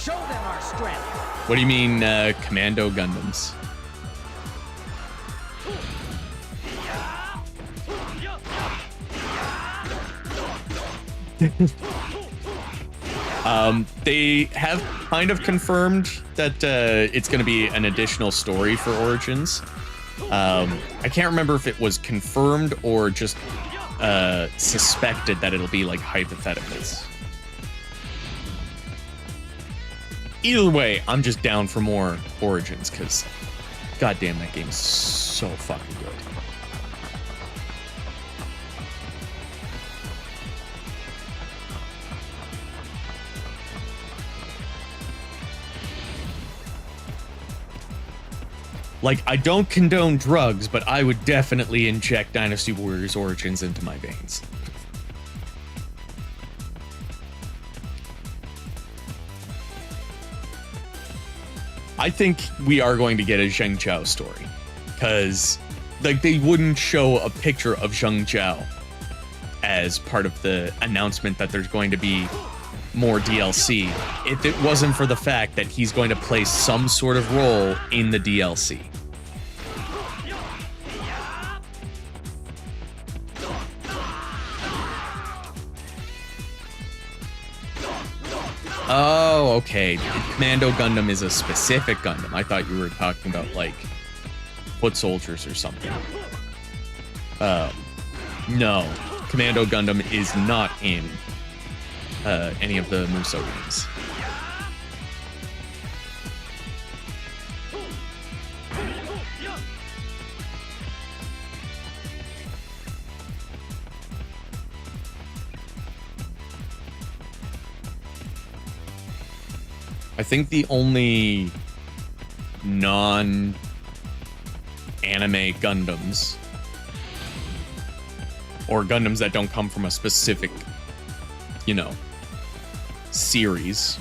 Speaker 3: show them our strength.
Speaker 1: What do you mean, Commando Gundams? They have kind of confirmed that it's going to be an additional story for Origins. I can't remember if it was confirmed or just suspected that it'll be like hypotheticals. Either way, I'm just down for more Origins because goddamn, that game is so fucking good. Like, I don't condone drugs, but I would definitely inject Dynasty Warriors Origins into my veins. I think we are going to get a Zheng Zhao story, because, like, they wouldn't show a picture of Zheng Zhao as part of the announcement that there's going to be more DLC if it wasn't for the fact that he's going to play some sort of role in the DLC. Oh, okay. Commando Gundam is a specific Gundam. I thought you were talking about, like, foot soldiers or something. No. Commando Gundam is not in any of the Muso games. I think the only non-anime Gundams, or Gundams that don't come from a specific, you know, series,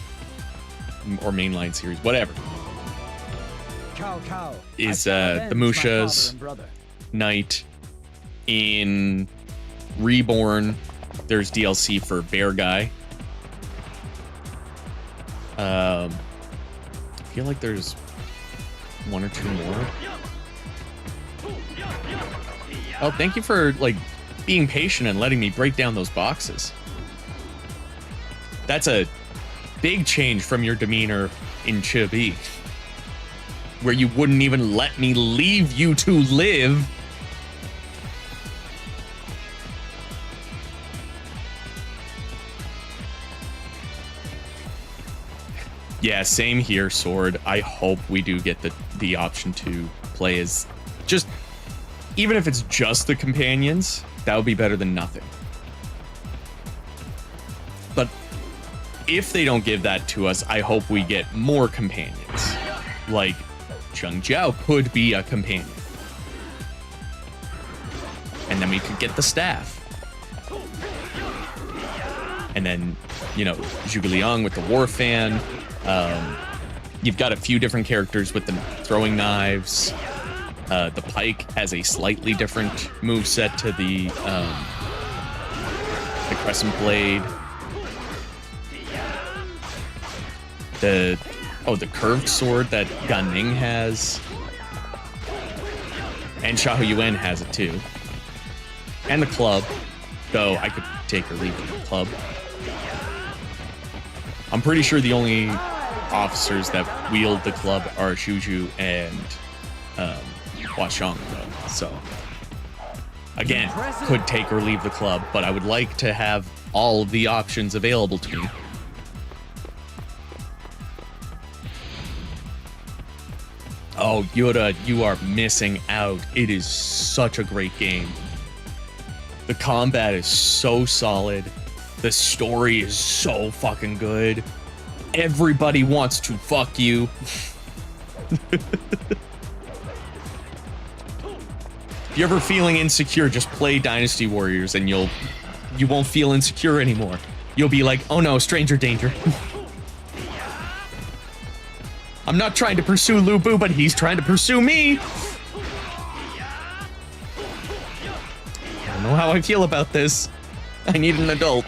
Speaker 1: or mainline series, whatever, is the Mushas, Knight. In Reborn, there's DLC for Bear Guy. I feel like there's one or two more. Oh, thank you for, like, being patient and letting me break down those boxes. That's a big change from your demeanor in Chibi, where you wouldn't even let me leave you to live. Yeah, same here, Sword. I hope we do get the option to play as just, even if it's just the companions, that would be better than nothing. But if they don't give that to us, I hope we get more companions. Like, Zheng Zhao could be a companion. And then we could get the staff. And then, you know, Zhuge Liang with the War Fan. You've got a few different characters with the throwing knives. The Pike has a slightly different moveset to the Crescent Blade. The curved sword that Gan Ning has. And Xiahou Yuan has it too. And the club, though I could take or leave the club. I'm pretty sure the only officers that wield the club are Shuju and Huashang, though. So, again, could take or leave the club, but I would like to have all of the options available to me. Oh, Yoda, you are missing out. It is such a great game. The combat is so solid. The story is so fucking good. Everybody wants to fuck you. If you're ever feeling insecure, just play Dynasty Warriors and you won't feel insecure anymore. You'll be like, oh no, stranger danger. I'm not trying to pursue Lu Bu, but he's trying to pursue me. I don't know how I feel about this. I need an adult.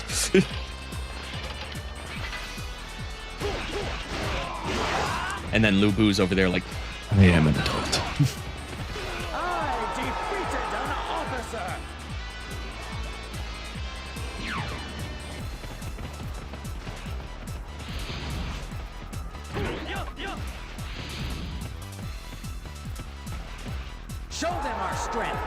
Speaker 1: And then Lu Bu's over there like, I am an adult.
Speaker 3: I defeated an officer. Show them our strength.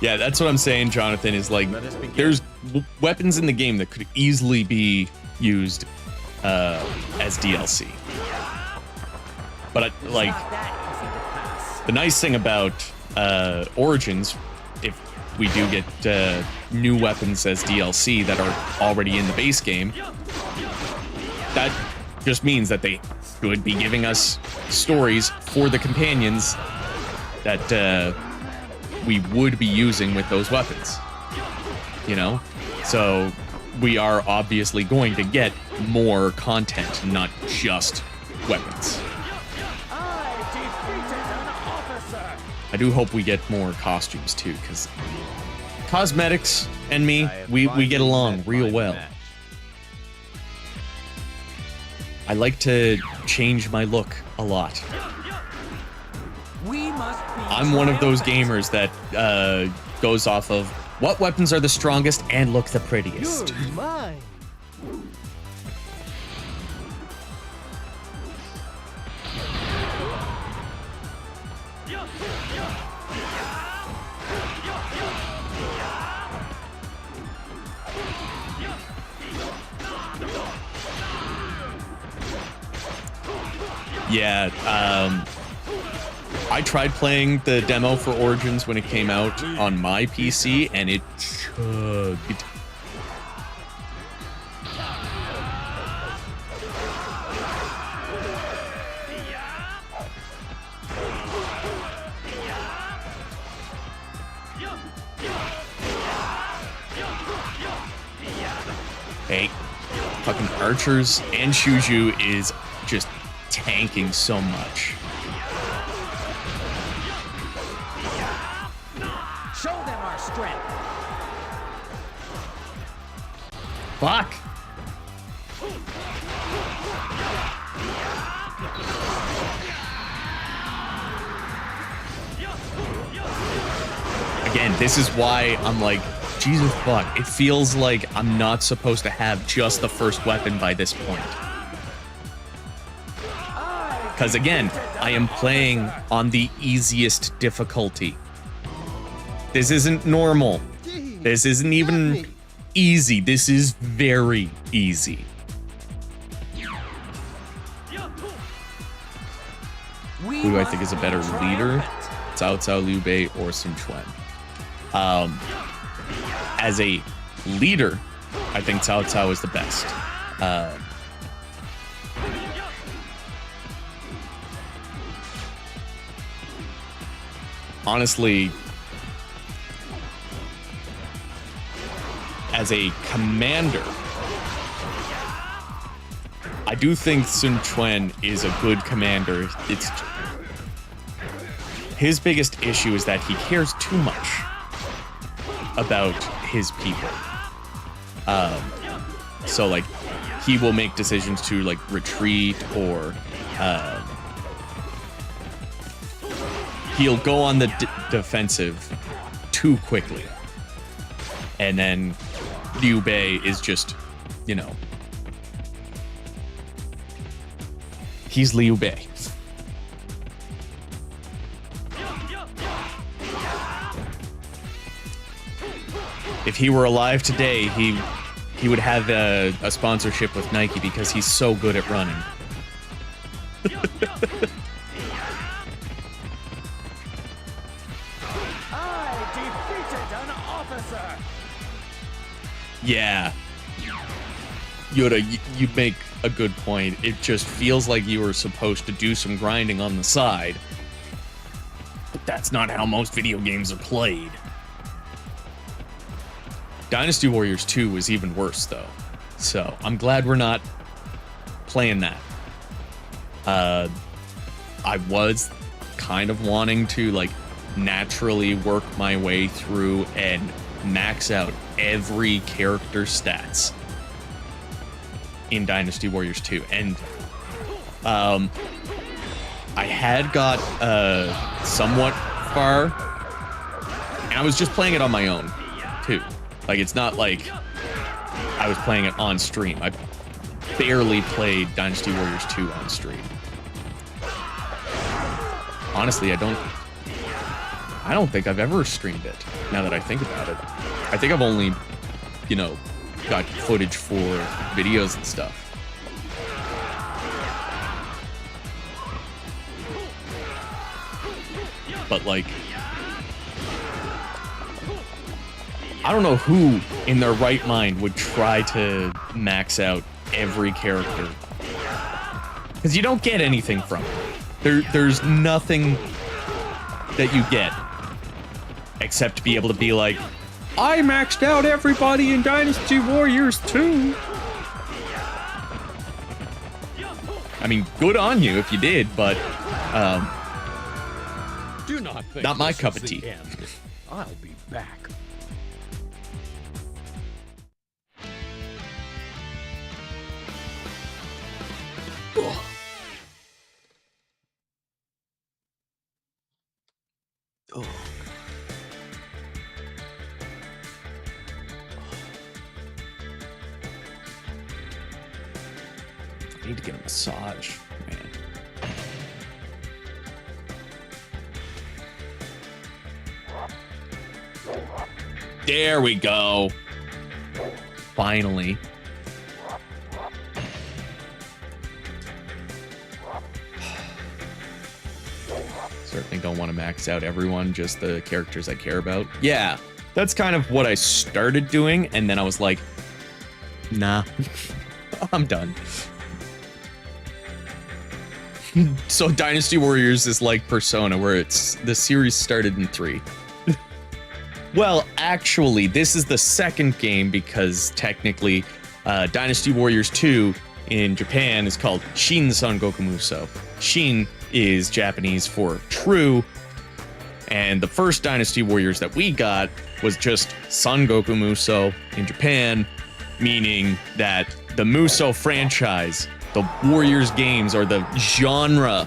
Speaker 1: Yeah, that's what I'm saying, Jonathan, is like, there's weapons in the game that could easily be used as DLC. But like, the nice thing about Origins, if we do get new weapons as DLC that are already in the base game, that just means that they should be giving us stories for the companions that we would be using with those weapons. You know? So we are obviously going to get more content, not just weapons. I do hope we get more costumes too, because cosmetics and me, we get along real well. I like to change my look a lot. I'm one of those gamers that goes off of what weapons are the strongest and look the prettiest. Yeah, I tried playing the demo for Origins when it came out on my PC, and it chugged. Hey, fucking archers and Shuju is just tanking so much.
Speaker 3: Show them our strength.
Speaker 1: Fuck. Again, this is why I'm like, Jesus fuck, it feels like I'm not supposed to have just the first weapon by this point. Because again, I am playing on the easiest difficulty. This isn't normal. This isn't even easy. This is very easy. Who do I think is a better leader? Cao Cao, Liu Bei, or Sun Quan? As a leader, I think Cao Cao is the best. Honestly, as a commander, I do think Sun Quan is a good commander. His biggest issue is that he cares too much about his people. So like, he will make decisions to like retreat, or he'll go on the defensive too quickly. And then Liu Bei is just, you know, he's Liu Bei. If he were alive today, he would have a sponsorship with Nike because he's so good at running. Yeah. Yoda, you make a good point. It just feels like you were supposed to do some grinding on the side. But that's not how most video games are played. Dynasty Warriors 2 was even worse, though. So, I'm glad we're not playing that. I was kind of wanting to, like, naturally work my way through and max out every character stats in Dynasty Warriors 2. And, I had got, somewhat far, and I was just playing it on my own, too. Like, it's not like I was playing it on stream. I barely played Dynasty Warriors 2 on stream. Honestly, I don't think I've ever streamed it, now that I think about it. I think I've only, you know, got footage for videos and stuff. But, like, I don't know who in their right mind would try to max out every character Because you don't get anything from it. There's nothing that you get except to be able to be like, I maxed out everybody in Dynasty Warriors 2. I mean, good on you if you did, but
Speaker 2: Do not think
Speaker 1: not my
Speaker 2: this
Speaker 1: cup
Speaker 2: is
Speaker 1: of
Speaker 2: the
Speaker 1: tea.
Speaker 2: end. I'll be back.
Speaker 1: I need to get a massage, man. There we go. Finally. Certainly don't want to max out everyone, just the characters I care about. Yeah, that's kind of what I started doing, and then I was like, nah, I'm done. So Dynasty Warriors is like Persona, where the series started in 3. Well, actually, this is the second game because technically Dynasty Warriors 2 in Japan is called Shin Son Goku Musou. Shin is Japanese for true, and the first Dynasty Warriors that we got was just Son Goku Musou in Japan, meaning that the Musou franchise, the Warriors games, or the genre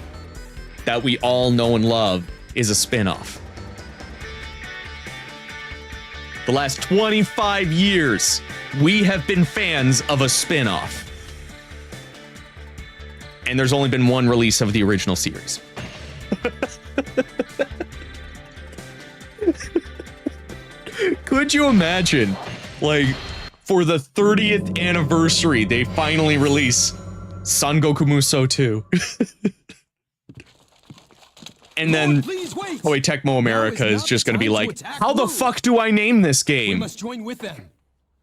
Speaker 1: that we all know and love, is a spin-off. The last 25 years, we have been fans of a spin-off. And there's only been one release of the original series. Could you imagine, like, for the 30th anniversary, they finally release Son Goku Musou 2. And then Toei Tecmo America is just going to be like, how the fuck do I name this
Speaker 7: We
Speaker 1: game?
Speaker 7: must join with them.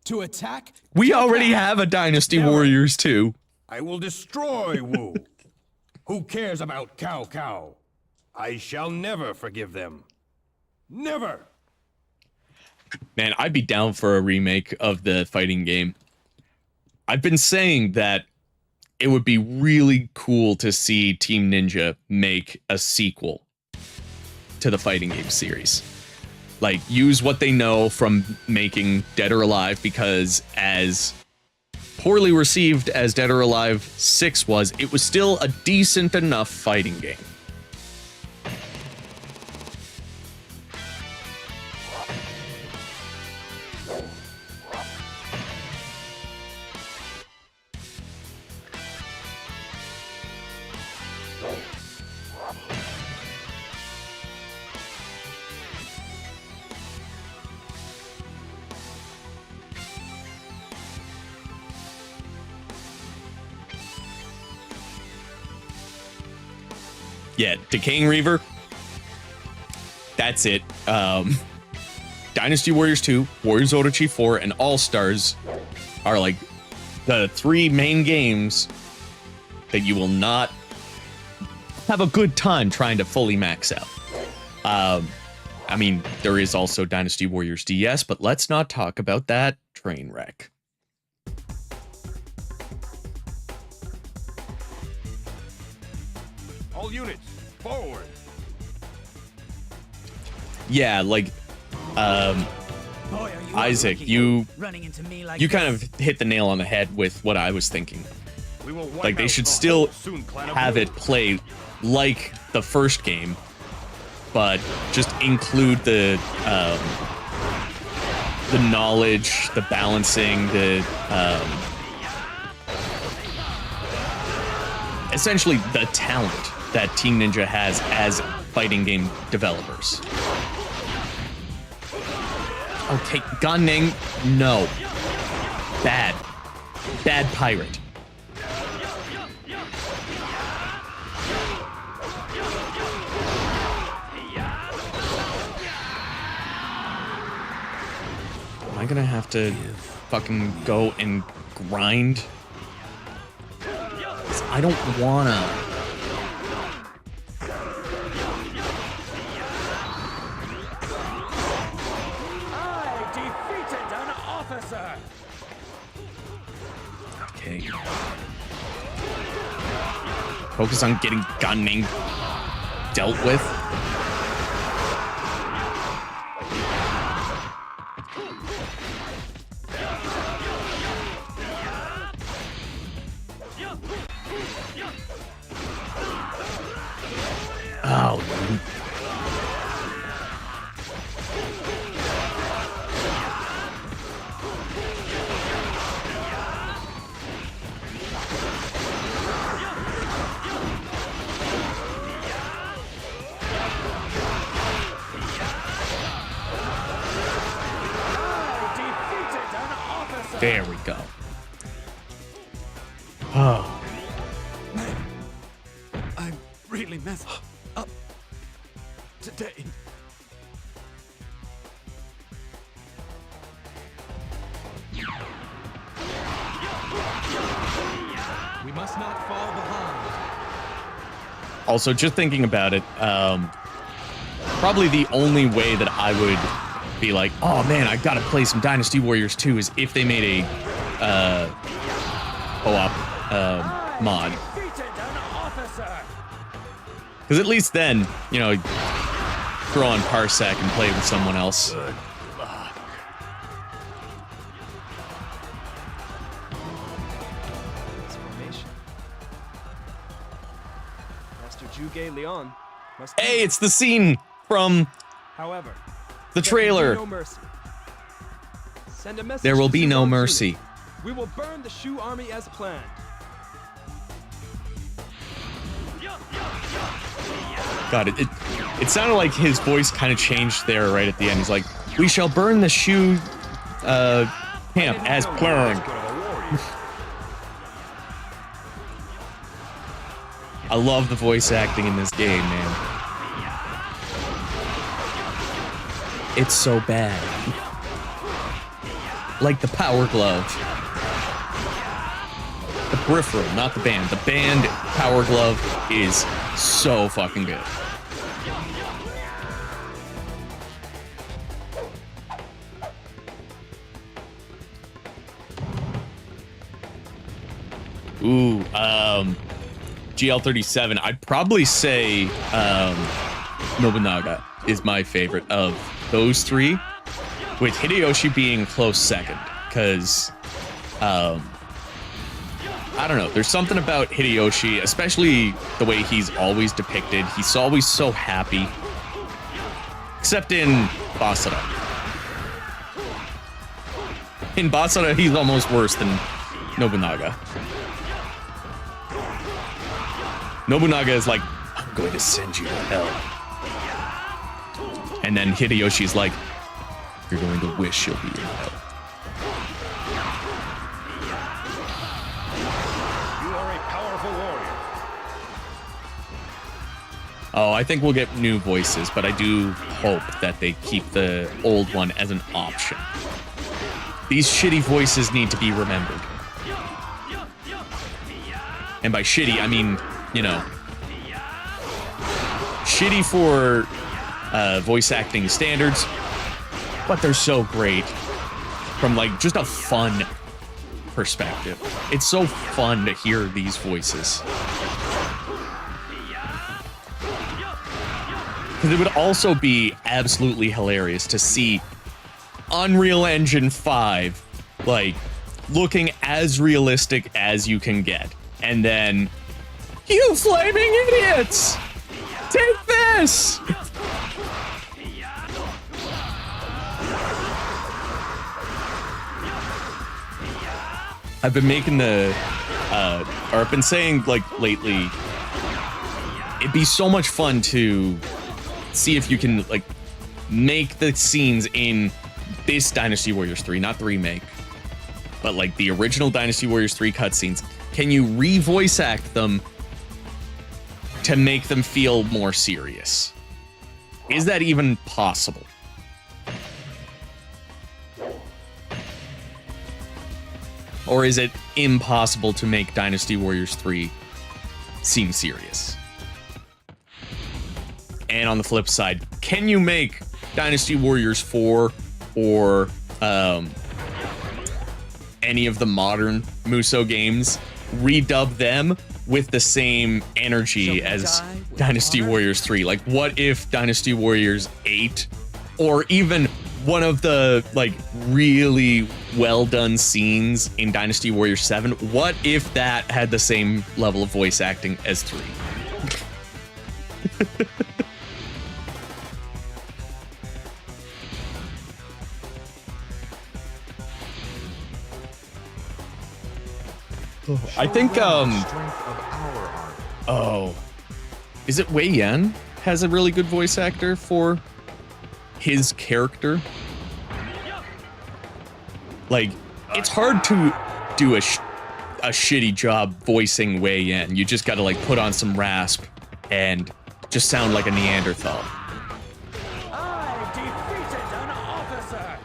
Speaker 7: To attack?
Speaker 1: We already have a Dynasty Warriors 2.
Speaker 2: I will destroy Wu. Who cares about Cao Cao? I shall never forgive them. Never!
Speaker 1: Man, I'd be down for a remake of the fighting game. I've been saying that it would be really cool to see Team Ninja make a sequel to the fighting game series. Like, use what they know from making Dead or Alive, because as poorly received as Dead or Alive 6 was, it was still a decent enough fighting game. Yeah, Decaying Reaver. That's it. Dynasty Warriors 2, Warriors Orochi 4, and All-Stars are like the 3 main games that you will not have a good time trying to fully max out. I mean, there is also Dynasty Warriors DS, but let's not talk about that train wreck.
Speaker 2: All units, forward!
Speaker 1: Yeah, like,
Speaker 3: Boy, are you
Speaker 1: Isaac,
Speaker 3: unlucky,
Speaker 1: you
Speaker 3: running into me like
Speaker 1: you
Speaker 3: this.
Speaker 1: kind of hit the nail on the head with what I was thinking.
Speaker 2: We will wipe
Speaker 1: Like, they
Speaker 2: out
Speaker 1: should
Speaker 2: the
Speaker 1: still
Speaker 2: whole Sun clan of
Speaker 1: have
Speaker 2: Wu.
Speaker 1: it play like the first game, but just include the knowledge, the balancing, the essentially the talent that Team Ninja has as fighting game developers. Okay, Gunning, no. Bad. Bad pirate. Am I gonna have to fucking go and grind? I don't wanna.
Speaker 3: I defeated an officer.
Speaker 1: Okay. Focus on getting gunning dealt with. Oh. There we go. Oh.
Speaker 7: I really messed up today. We must not fall behind.
Speaker 1: Also, just thinking about it, probably the only way that I would be like, oh man, I gotta play some Dynasty Warriors 2 is if they made a co-op mod. Because at least then, you know, throw on Parsec and play with someone else.
Speaker 3: Good luck.
Speaker 8: Formation. Master Juge Leon must.
Speaker 1: Hey, it's the scene from
Speaker 8: However,
Speaker 1: the
Speaker 8: there will be
Speaker 1: trailer.
Speaker 8: no mercy. Send a message
Speaker 1: There will
Speaker 8: to
Speaker 1: be no
Speaker 8: Suzanne's
Speaker 1: mercy.
Speaker 8: unit. We will burn the Shu army as planned.
Speaker 1: God, it sounded like his voice kind of changed there right at the end. He's like, we shall burn the Shu camp as planned. I love the voice acting in this game, man. It's so bad. Like the Power Glove. The peripheral, not the band. The band Power Glove is so fucking good. Ooh, GL37. I'd probably say Nobunaga is my favorite of those three, with Hideyoshi being close second, because I don't know, there's something about Hideyoshi, especially the way he's always depicted. He's always so happy, except in Basara. In Basara, he's almost worse than Nobunaga. Nobunaga is like, I'm going to send you to hell. And then Hideyoshi's like, you're going to wish you'll be in hell.
Speaker 2: You are a powerful warrior.
Speaker 1: Oh, I think we'll get new voices, but I do hope that they keep the old one as an option. These shitty voices need to be remembered. And by shitty, I mean, you know, shitty for voice acting standards, but they're so great from like just a fun perspective. It's so fun to hear these voices. Because it would also be absolutely hilarious to see Unreal Engine 5 like looking as realistic as you can get, and then, you flaming idiots! Take this! I've been making the, or I've been saying, like, lately, it'd be so much fun to see if you can, like, make the scenes in this Dynasty Warriors 3, not the remake, but, like, the original Dynasty Warriors 3 cutscenes. Can you re-voice act them to make them feel more serious? Is that even possible? Or is it impossible to make Dynasty Warriors 3 seem serious. And on the flip side, can you make Dynasty Warriors 4 or any of the modern Musou games, redub them with the same energy as Dynasty Warriors 3? Like, what if Dynasty Warriors 8, or even one of the like really well done scenes in Dynasty Warriors 7, what if that had the same level of voice acting as 3? I think oh, is it Wei Yan has a really good voice actor for his character? Like, it's hard to do a shitty job voicing Wei Yan. You just gotta like put on some rasp and just sound like a Neanderthal.
Speaker 3: I defeated an officer.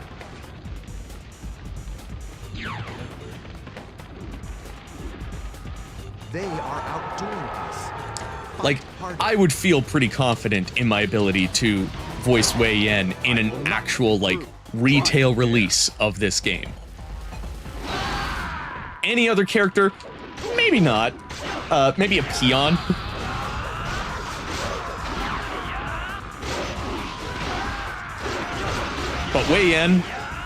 Speaker 4: They are outdoing us.
Speaker 1: Like, I would feel pretty confident in my ability to voice Wei Yan in an actual, like, retail release of this game. Any other character? Maybe not. Maybe a peon. But Wei Yan,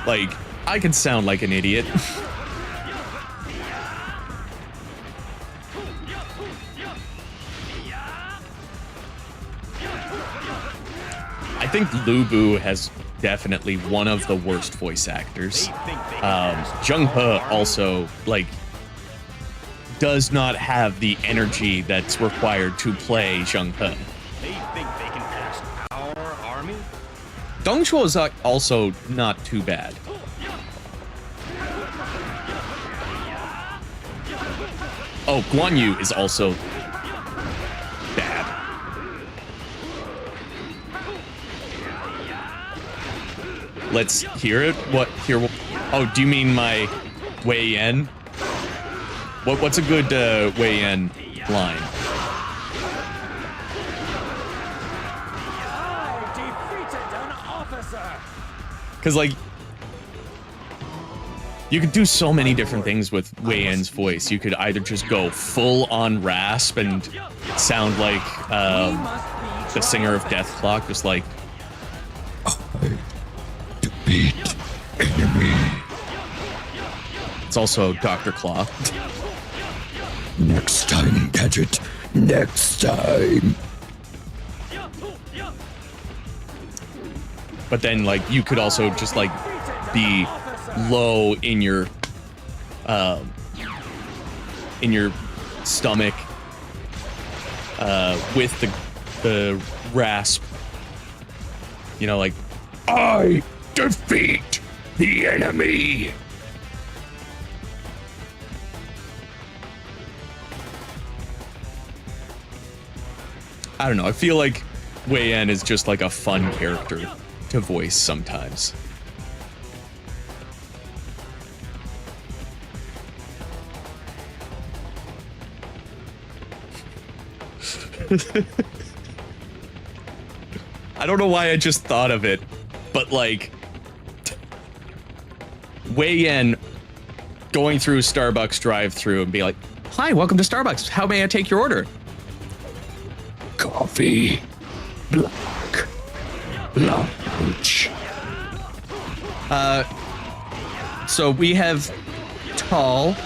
Speaker 1: like, I can sound like an idiot. I think Lu Bu has definitely one of the worst voice actors. Jung He also, like, does not have the energy that's required to play Jung He.
Speaker 6: They think they can pass our army?
Speaker 1: Dong Shuo is also not too bad. Oh, Guan Yu is also bad. Let's hear it. Oh, do you mean my Wei Yan? What's a good Wei Yan line?
Speaker 3: I defeated an officer.
Speaker 1: Because, like, you could do so many different things with Wei Yan's voice. You could either just go full on rasp and sound like the singer of Death Clock, just like, I defeat enemy. It's also Dr. Claw. Next time, Gadget. Next time. But then, like, you could also just, like, be low in your stomach with the rasp. You know, like, I defeat the enemy. I don't know. I feel like Wei Yan is just like a fun character to voice sometimes. I don't know why I just thought of it, but like Wei Yan going through Starbucks drive-thru and be like, "Hi, welcome to Starbucks. How may I take your order?" Coffee, black, large. So we have tall,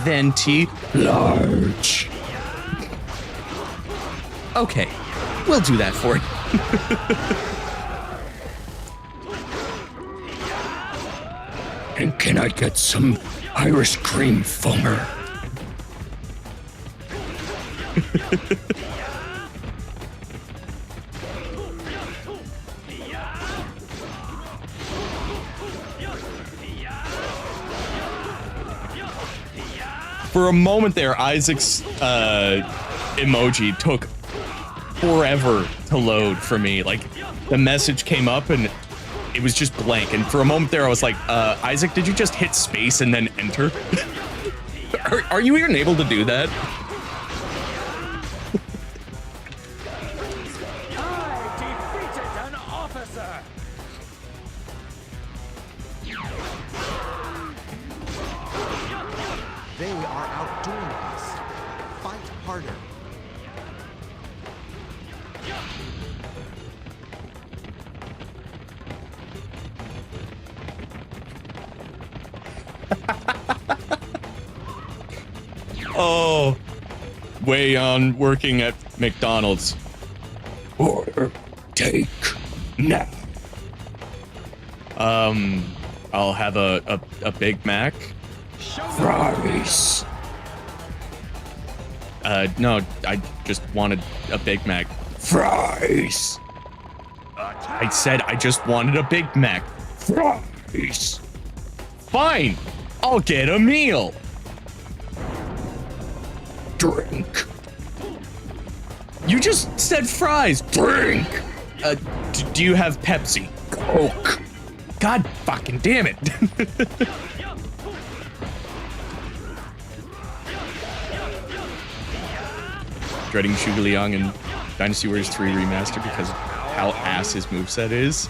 Speaker 1: venti, large. Okay, we'll do that for you. And can I get some Irish cream foamer? For a moment there, Isaac's emoji took forever to load for me. Like, the message came up and it was just blank. And for a moment there, I was like, Isaac, did you just hit space and then enter? Are you even able to do that?
Speaker 4: They are outdoing us. Fight harder.
Speaker 1: Oh, Wei Yan working at McDonald's. Order, take, now. I'll have a Big Mac. Fries. No, I just wanted a Big Mac. Fries. I said I just wanted a Big Mac. Fries. Fine, I'll get a meal. Drink. You just said fries. Drink. Do you have Pepsi? Coke. God fucking damn it. Dreading Zhuge Liang in Dynasty Warriors 3 Remastered because of how ass his moveset is.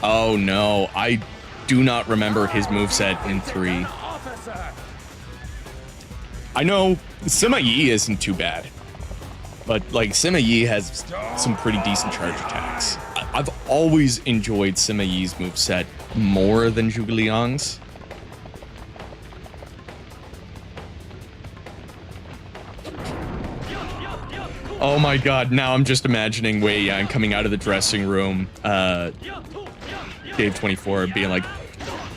Speaker 1: Oh no, I do not remember his moveset in 3. I know Sima Yi isn't too bad, but like Sima Yi has some pretty decent charge attacks. I've always enjoyed Sima Yi's moveset more than Zhuge Liang's. Oh my god, now I'm just imagining Wei Yan coming out of the dressing room, Dave 24 being like,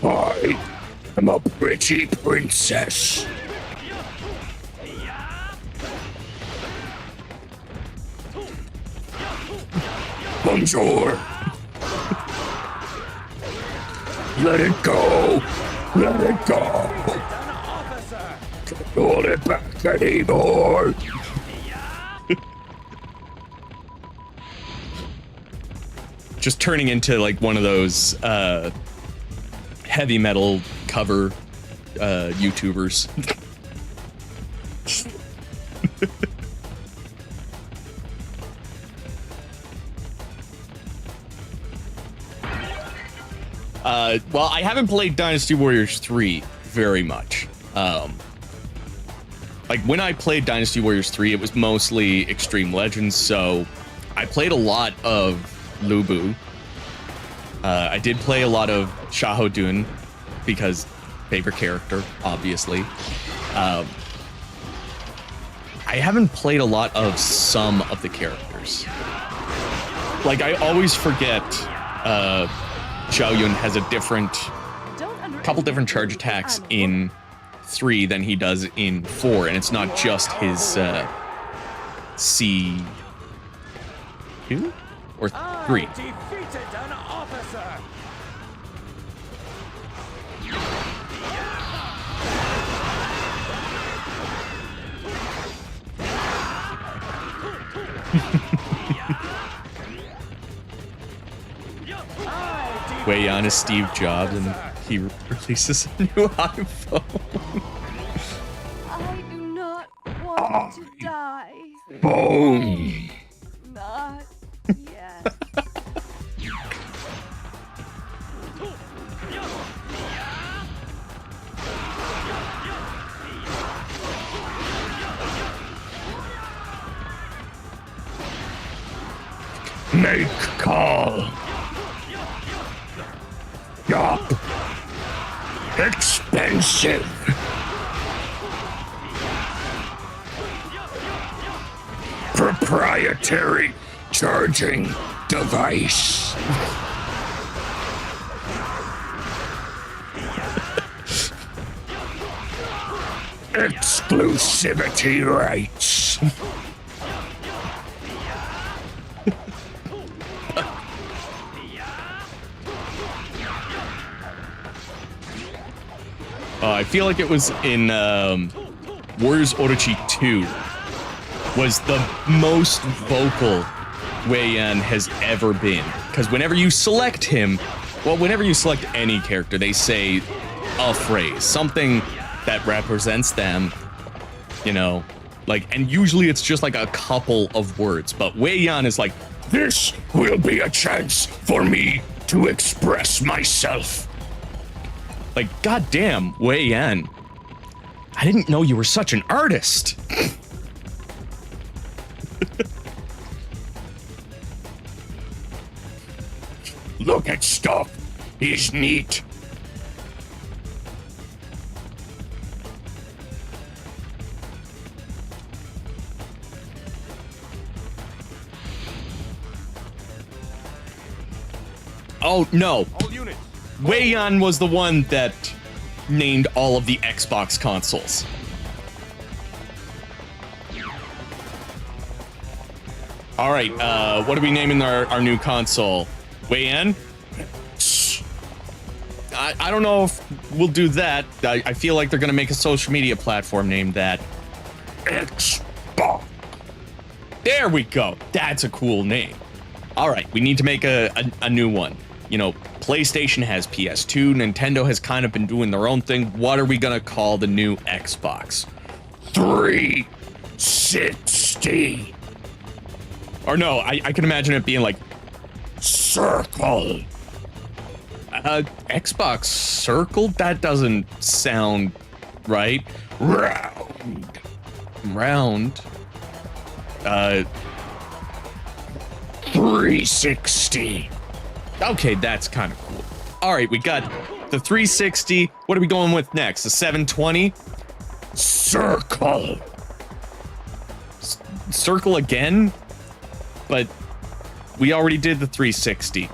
Speaker 1: I am a pretty princess. Bonjour. Let it go. Let it go. Can't hold it back anymore. Just turning into like one of those heavy metal cover YouTubers. Well, I haven't played Dynasty Warriors 3 very much. Like, when I played Dynasty Warriors 3, it was mostly Extreme Legends, so I played a lot of Lu Bu. I did play a lot of Xiahou Dun, because favorite character, obviously. I haven't played a lot of some of the characters. Like, I always forget Xiao Yun has a couple different charge attacks in 3 than he does in 4, and it's not just his C2 or 3.
Speaker 3: Defeated an officer.
Speaker 1: Wei Yan is Steve Jobs, and he releases a new iPhone.
Speaker 9: I do not want to die.
Speaker 1: Boom.
Speaker 9: Not yet.
Speaker 1: Make call. Yup. Expensive. Proprietary charging device. Exclusivity rights. I feel like it was in Warriors Orochi 2 was the most vocal Wei Yan has ever been. Because whenever you select him, well, whenever you select any character, they say a phrase, something that represents them, you know, like, and usually it's just like a couple of words, but Wei Yan is like, this will be a chance for me to express myself. Like, goddamn, Wei Yan. I didn't know you were such an artist.
Speaker 2: Look at stuff. He's neat.
Speaker 1: Oh, no.
Speaker 2: All units.
Speaker 1: Weiyan was the one that named all of the Xbox consoles. All right, what are we naming our new console? Weiyan? I don't know if we'll do that. I feel like they're gonna make a social media platform named that. Xbox. There we go. That's a cool name. All right, we need to make a new one. You know, PlayStation has PS2, Nintendo has kind of been doing their own thing. What are we gonna call the new Xbox? 360. Or no, I can imagine it being like circle. Xbox circle? That doesn't sound right. Round. Round. 360. Okay, that's kind of cool. All right, we got the 360. What are we going with next? The 720? Circle. Circle again? But we already did the 360.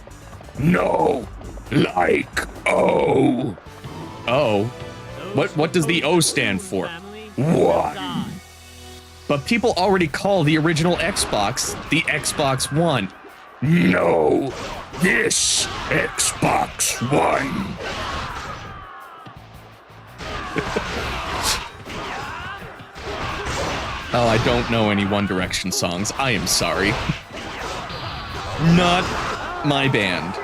Speaker 1: No, like O. O? What does the O stand for? One. But people already call the original Xbox the Xbox One. No, this Xbox One. Oh, I don't know any One Direction songs. I am sorry. Not my band.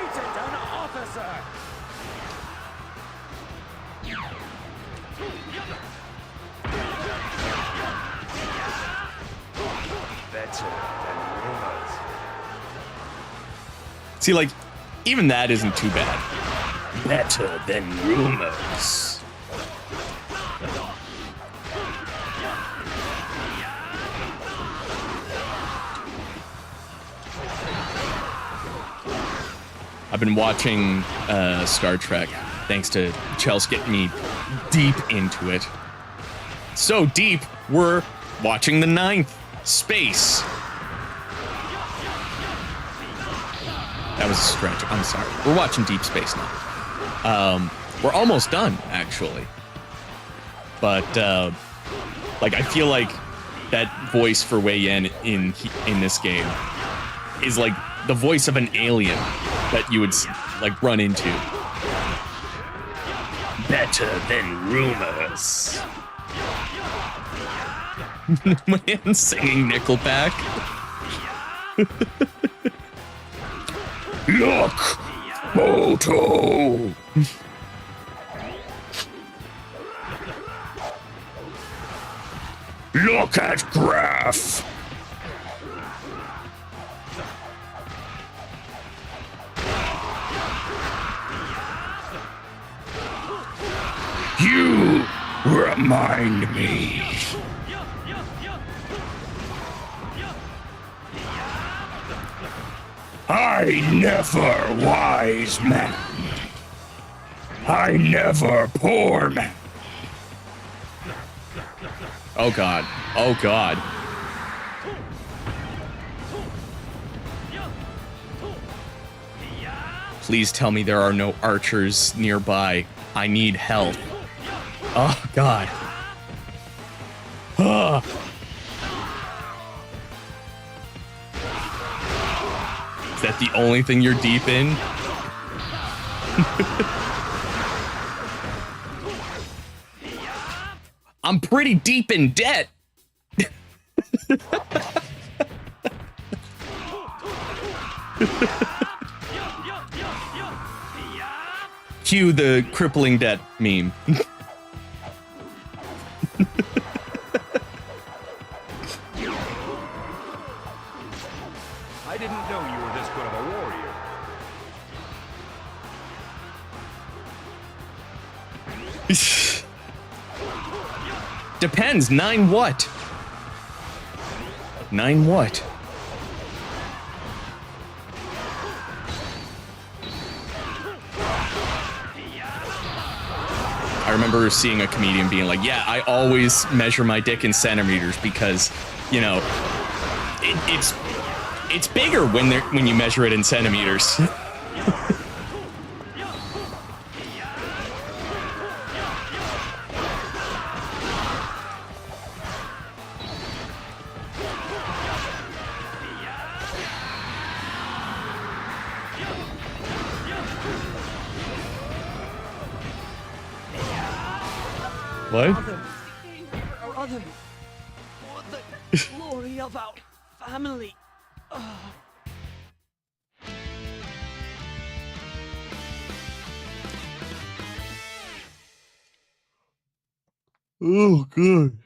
Speaker 1: See, like, even that isn't too bad. Better than rumors. I've been watching Star Trek, thanks to Chelsea getting me deep into it. So deep, we're watching the 9th, Space. That was a stretch. I'm sorry. We're watching Deep Space now. We're almost done, actually. But, like, I feel like that voice for Wei Yan in this game is like the voice of an alien that you would, like, run into. Better than rumors. Man singing Nickelback. Look! Photo! Look at graph! You remind me. I never wise man. I never poor man. Oh God. Oh God. Please tell me there are no archers nearby. I need help. Oh God. Ah. Is that the only thing you're deep in? I'm pretty deep in debt. Cue the crippling debt meme.
Speaker 2: I didn't know you were this good of a warrior.
Speaker 1: Depends. 9 what? 9 what? I remember seeing a comedian being like, yeah, I always measure my dick in centimeters because, you know, it's bigger when you measure it in centimeters. What?
Speaker 3: Brother, for the glory of our family.
Speaker 1: Oh, good.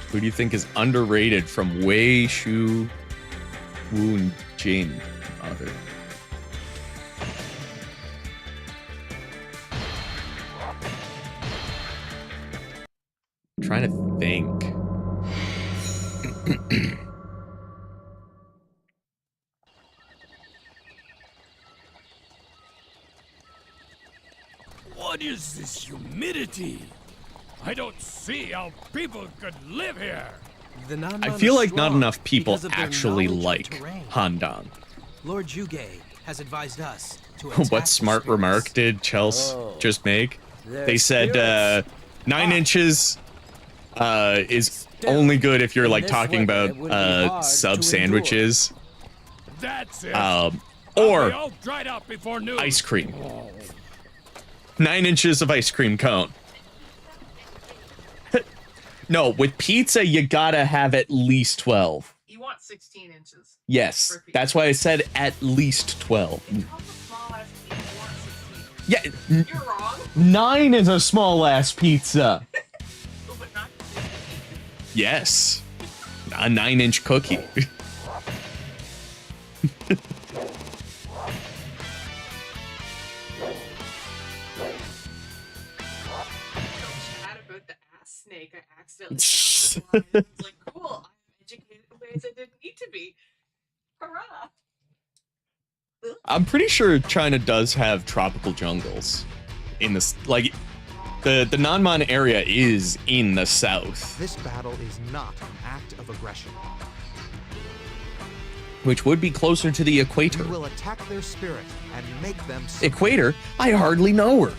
Speaker 1: Who do you think is underrated from Wei Shu Woon Jin? Other. I'm trying to think.
Speaker 6: What is this humidity? I don't see how people could live here.
Speaker 8: The
Speaker 1: I feel like not enough people actually like Handan.
Speaker 7: Lord Juge has advised us to
Speaker 1: What smart remark did Chelsea just make? They said 9 inches is only good if you're like talking about sub sandwiches.
Speaker 6: That's it.
Speaker 1: Or
Speaker 6: all dried up before noon.
Speaker 1: ice cream. 9 inches of ice cream cone. No, with pizza, you gotta have at least 12.
Speaker 10: You want 16 inches.
Speaker 1: Yes, that's why I said at least 12. Yeah,
Speaker 10: You're wrong.
Speaker 1: 9 is a small ass pizza.
Speaker 10: But not
Speaker 1: Yes, a 9-inch cookie.
Speaker 10: about the ass snake. I accidentally it's like, cool, I'm educated in ways I didn't need to be. Hurrah!
Speaker 1: I'm pretty sure China does have tropical jungles in this, like, the Nanman area is in the south,
Speaker 4: This battle is not an act of aggression.
Speaker 1: which would be closer to the equator.
Speaker 4: We will attack their spirit and make them
Speaker 1: Equator? I hardly know her.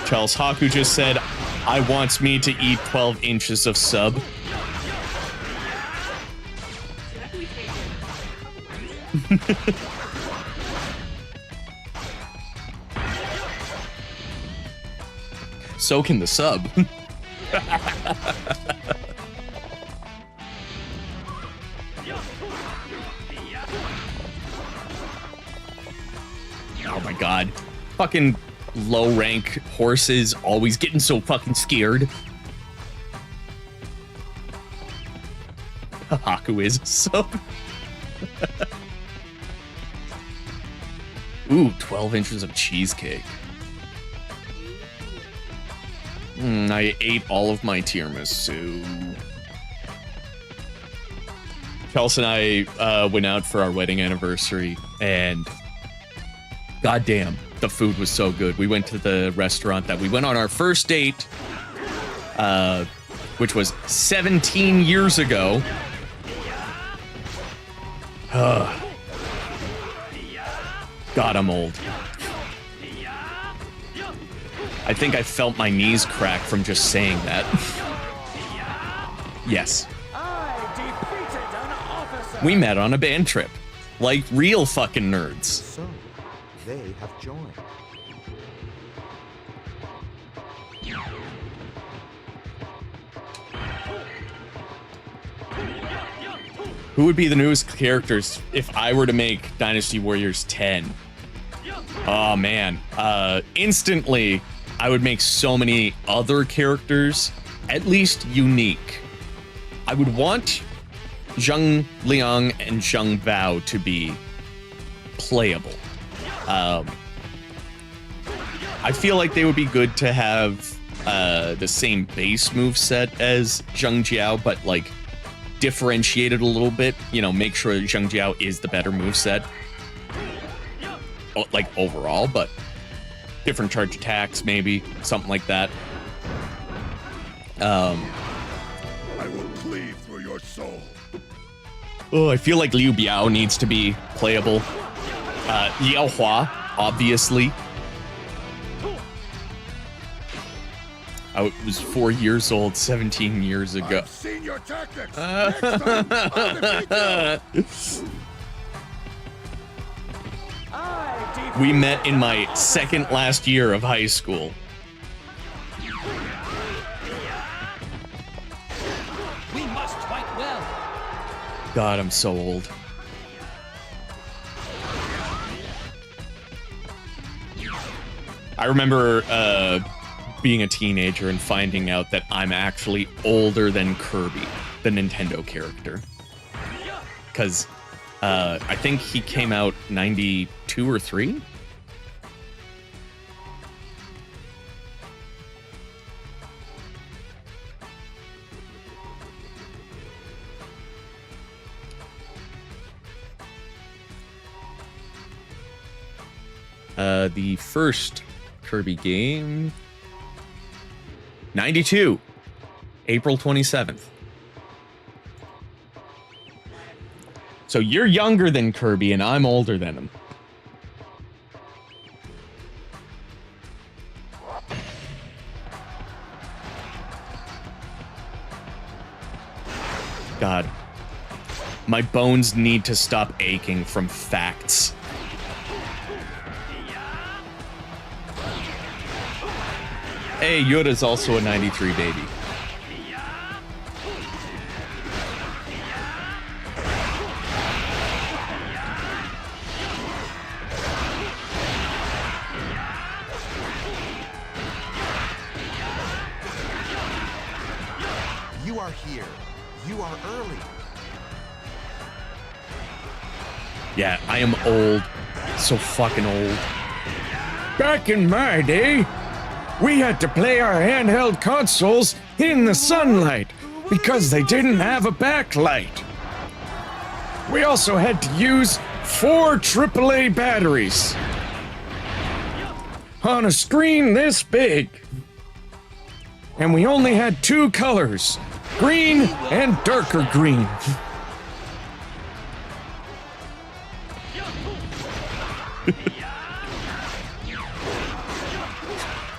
Speaker 1: Charles Haku just said, I wants me to eat 12 inches of sub. So can the sub. Oh my god. Fucking low rank horses always getting so fucking scared. Haku is a sub. Ooh, 12 inches of cheesecake. I ate all of my tiramisu. Chelsea and I went out for our wedding anniversary, and goddamn, the food was so good. We went to the restaurant that we went on our first date, which was 17 years ago. God, I'm old. I think I felt my knees crack from just saying that. Yes.
Speaker 3: I defeated an officer.
Speaker 1: We met on a band trip. Like real fucking nerds.
Speaker 4: So, they have joined.
Speaker 1: Who would be the newest characters if I were to make Dynasty Warriors 10? Oh man. Instantly, I would make so many other characters at least unique. I would want Zheng Liang and Zheng Bao to be playable. I feel like they would be good to have the same base move set as Zheng Jiao, but like differentiated a little bit. You know, make sure Zheng Jiao is the better move set, like overall, but different charge attacks, maybe something like that.
Speaker 2: I will cleave through your soul.
Speaker 1: Oh, I feel like Liu Biao needs to be playable. Yao Hua, obviously. I was 4 years old 17 years ago.
Speaker 2: I've seen your tactics. Next time, I'll defeat you.
Speaker 1: We met in my second last year of high school.
Speaker 7: We must fight well.
Speaker 1: God, I'm so old. I remember being a teenager and finding out that I'm actually older than Kirby, the Nintendo character. Because I think he came out 92 or 3? The first Kirby game... 92. April 27th. So you're younger than Kirby and I'm older than him. God. My bones need to stop aching from facts. Hey, Yoda's also a 93 baby.
Speaker 4: You are here. You are early.
Speaker 1: Yeah, I am old. So fucking old. Back in my day, we had to play our handheld consoles in the sunlight because they didn't have a backlight. We also had to use 4 AAA batteries on a screen this big. And we only had 2 colors, green and darker green.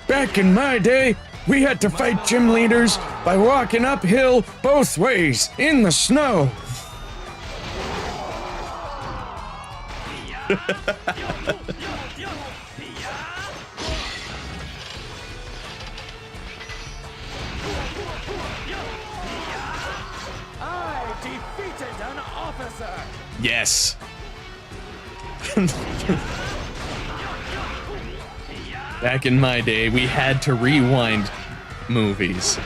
Speaker 1: Back in my day, we had to fight gym leaders by walking uphill both ways in the snow.
Speaker 3: I defeated an officer.
Speaker 1: Yes. Back in my day, we had to rewind movies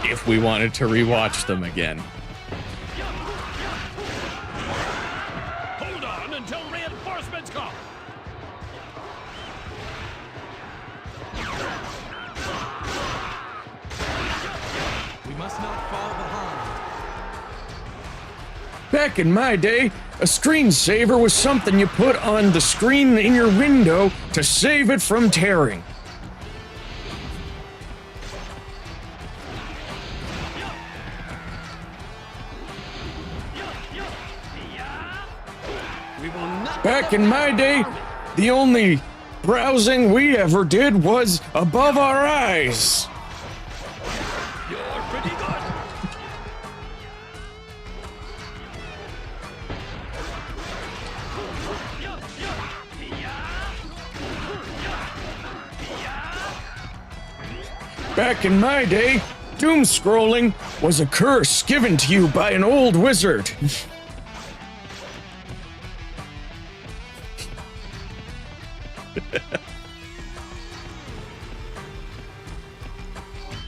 Speaker 1: if we wanted to rewatch them again.
Speaker 6: Hold on until reinforcements come.
Speaker 7: We must not fall behind.
Speaker 1: Back in my day, a screensaver was something you put on the screen in your window to save it from tearing. Back in my day, the only browsing we ever did was above our eyes.
Speaker 6: You're pretty good.
Speaker 1: Back in my day, doom scrolling was a curse given to you by an old wizard.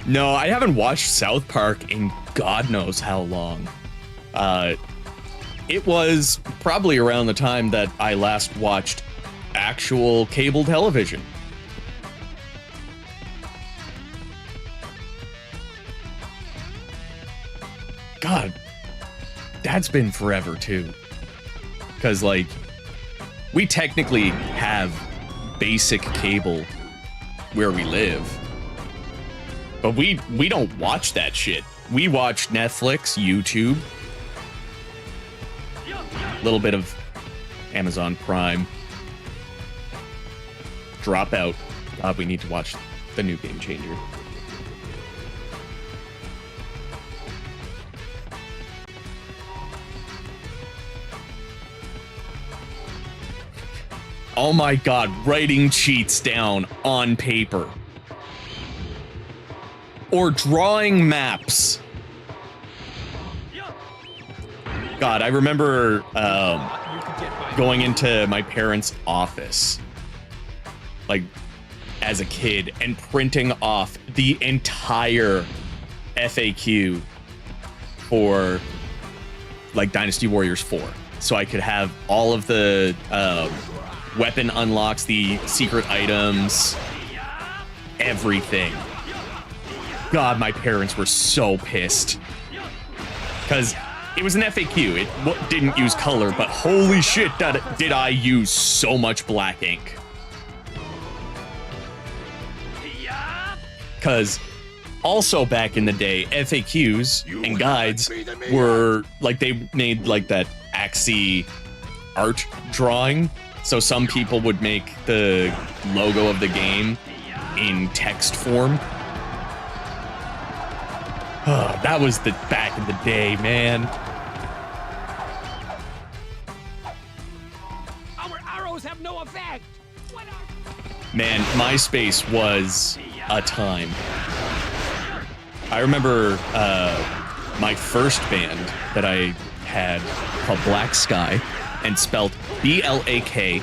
Speaker 1: No, I haven't watched South Park in God knows how long. It was probably around the time that I last watched actual cable television. God, that's been forever too. Because, like, we technically have basic cable where we live. But we don't watch that shit. We watch Netflix, YouTube, a little bit of Amazon Prime. Dropout. God, we need to watch the new Game Changer. Oh my God, writing cheats down on paper. Or drawing maps. God, I remember going into my parents' office, like, as a kid, and printing off the entire FAQ for, like, Dynasty Warriors 4. So I could have all of the weapon unlocks, the secret items, everything. God, my parents were so pissed. Because it was an FAQ. It didn't use color, but holy shit, did I use so much black ink. Because also back in the day, FAQs and guides were, like, they made, like, that Axie art drawing. So some people would make the logo of the game in text form. Oh, that was the back in the day, man.
Speaker 3: Our arrows have no effect.
Speaker 1: Man, MySpace was a time. I remember my first band that I had called Black Sky, and spelled BLAKSKYE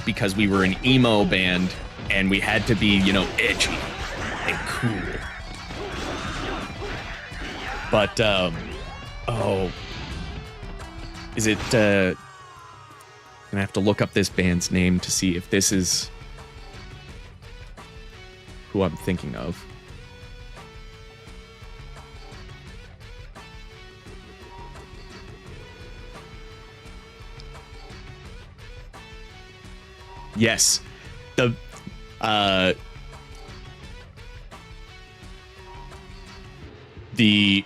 Speaker 1: because we were an emo band and we had to be, you know, edgy and cool. But, oh, is it, gonna have to look up this band's name to see if this is who I'm thinking of. Yes, the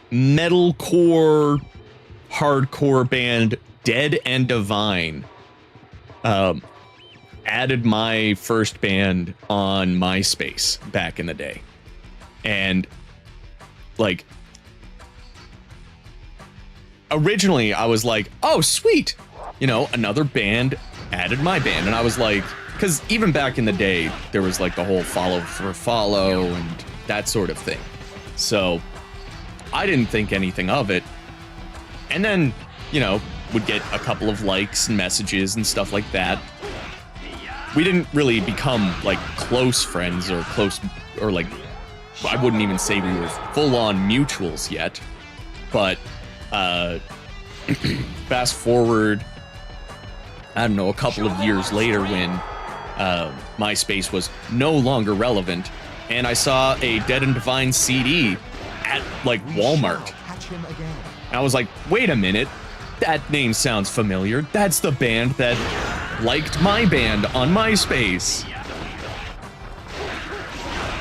Speaker 1: metalcore hardcore band Dead and Divine added my first band on MySpace back in the day. And, like, originally I was like, oh, sweet, you know, another band added my band. And I was like, because even back in the day, there was, like, the whole follow for follow and that sort of thing. So I didn't think anything of it. And then, you know, would get a couple of likes and messages and stuff like that. We didn't really become, like, close friends or close, or, like, I wouldn't even say we were full-on mutuals yet. But fast forward, I don't know, a couple of years later when MySpace was no longer relevant, and I saw a Dead and Divine CD at, like, Walmart. And I was like, wait a minute, that name sounds familiar. That's the band that liked my band on MySpace.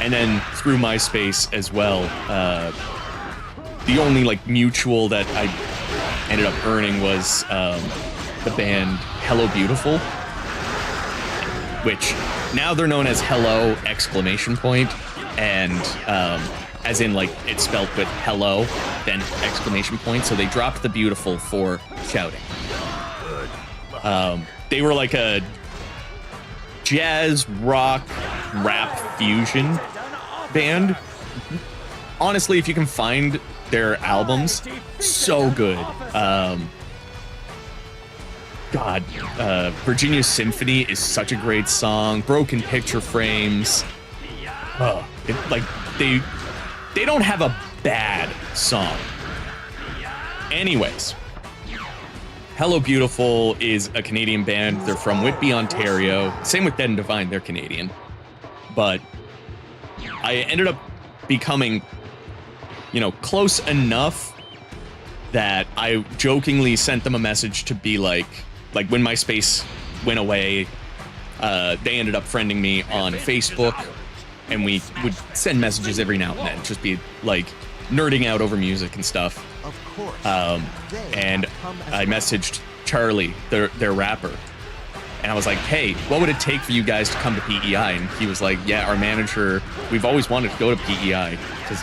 Speaker 1: And then through MySpace as well, the only, like, mutual that I ended up earning was the band Hello Beautiful, which now they're known as Hello ! And as in, like, it's spelled with hello, then ! So they dropped the beautiful for shouting. They were like a jazz rock rap fusion band. Honestly, if you can find their albums, so good. Virginia Symphony is such a great song. Broken Picture Frames. They don't have a bad song. Anyways, Hello Beautiful is a Canadian band. They're from Whitby, Ontario. Same with Dead and Divine, they're Canadian. But I ended up becoming, close enough that I jokingly sent them a message to be like when MySpace went away, they ended up friending me on Facebook, and we would send messages every now and then, just be like nerding out over music and stuff.
Speaker 4: Of course.
Speaker 1: And I messaged Charlie, their rapper, and I was like, hey, what would it take for you guys to come to PEI? And he was like, yeah, our manager, we've always wanted to go to PEI because,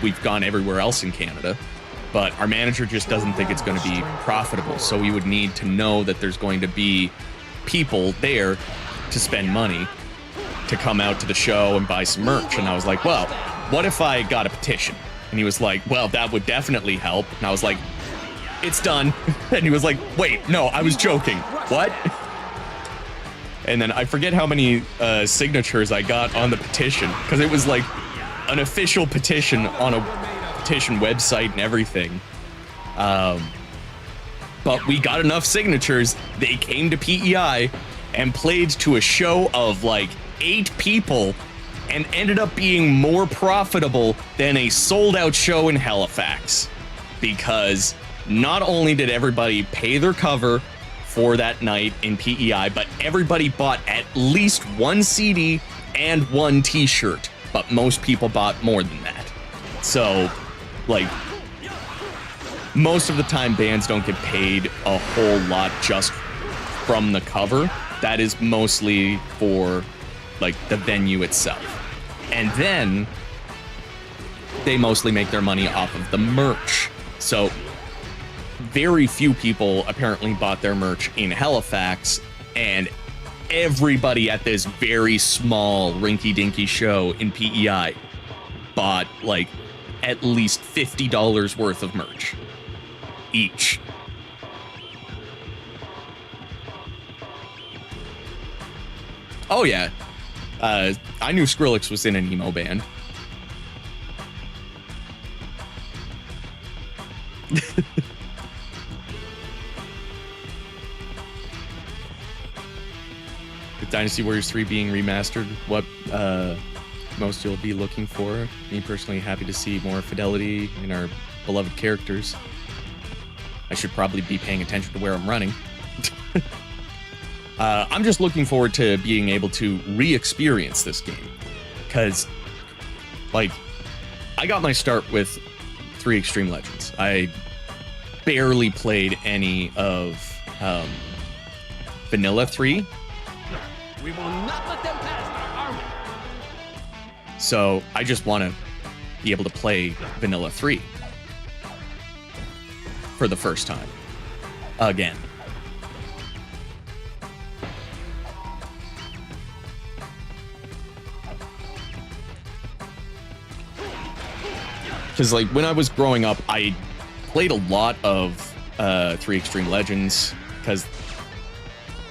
Speaker 1: we've gone everywhere else in Canada, but our manager just doesn't think it's going to be profitable. So we would need to know that there's going to be people there to spend money to come out to the show and buy some merch. And I was like, well, what if I got a petition? And he was like, well, that would definitely help. And I was like, it's done. And he was like, wait, no, I was joking. What? And then I forget how many signatures I got on the petition, because it was like an official petition on a petition website and everything. But we got enough signatures. They came to PEI and played to a show of like 8 people and ended up being more profitable than a sold-out show in Halifax, because not only did everybody pay their cover for that night in PEI, but everybody bought at least 1 CD and 1 t-shirt, but most people bought more than that. So, most of the time bands don't get paid a whole lot just from the cover. That is mostly for the venue itself. And then they mostly make their money off of the merch. So very few people apparently bought their merch in Halifax, and everybody at this very small rinky-dinky show in PEI bought at least $50 worth of merch each. Oh yeah. I knew Skrillex was in an emo band. With Dynasty Warriors 3 being remastered, what most you'll be looking for? Me personally, happy to see more fidelity in our beloved characters. I should probably be paying attention to where I'm running. I'm just looking forward to being able to re-experience this game, because, I got my start with 3 Extreme Legends. I barely played any of Vanilla 3.
Speaker 7: We will not let them pass our army.
Speaker 1: So I just want to be able to play Vanilla 3 for the first time again. Because when I was growing up, I played a lot of 3 Extreme Legends, because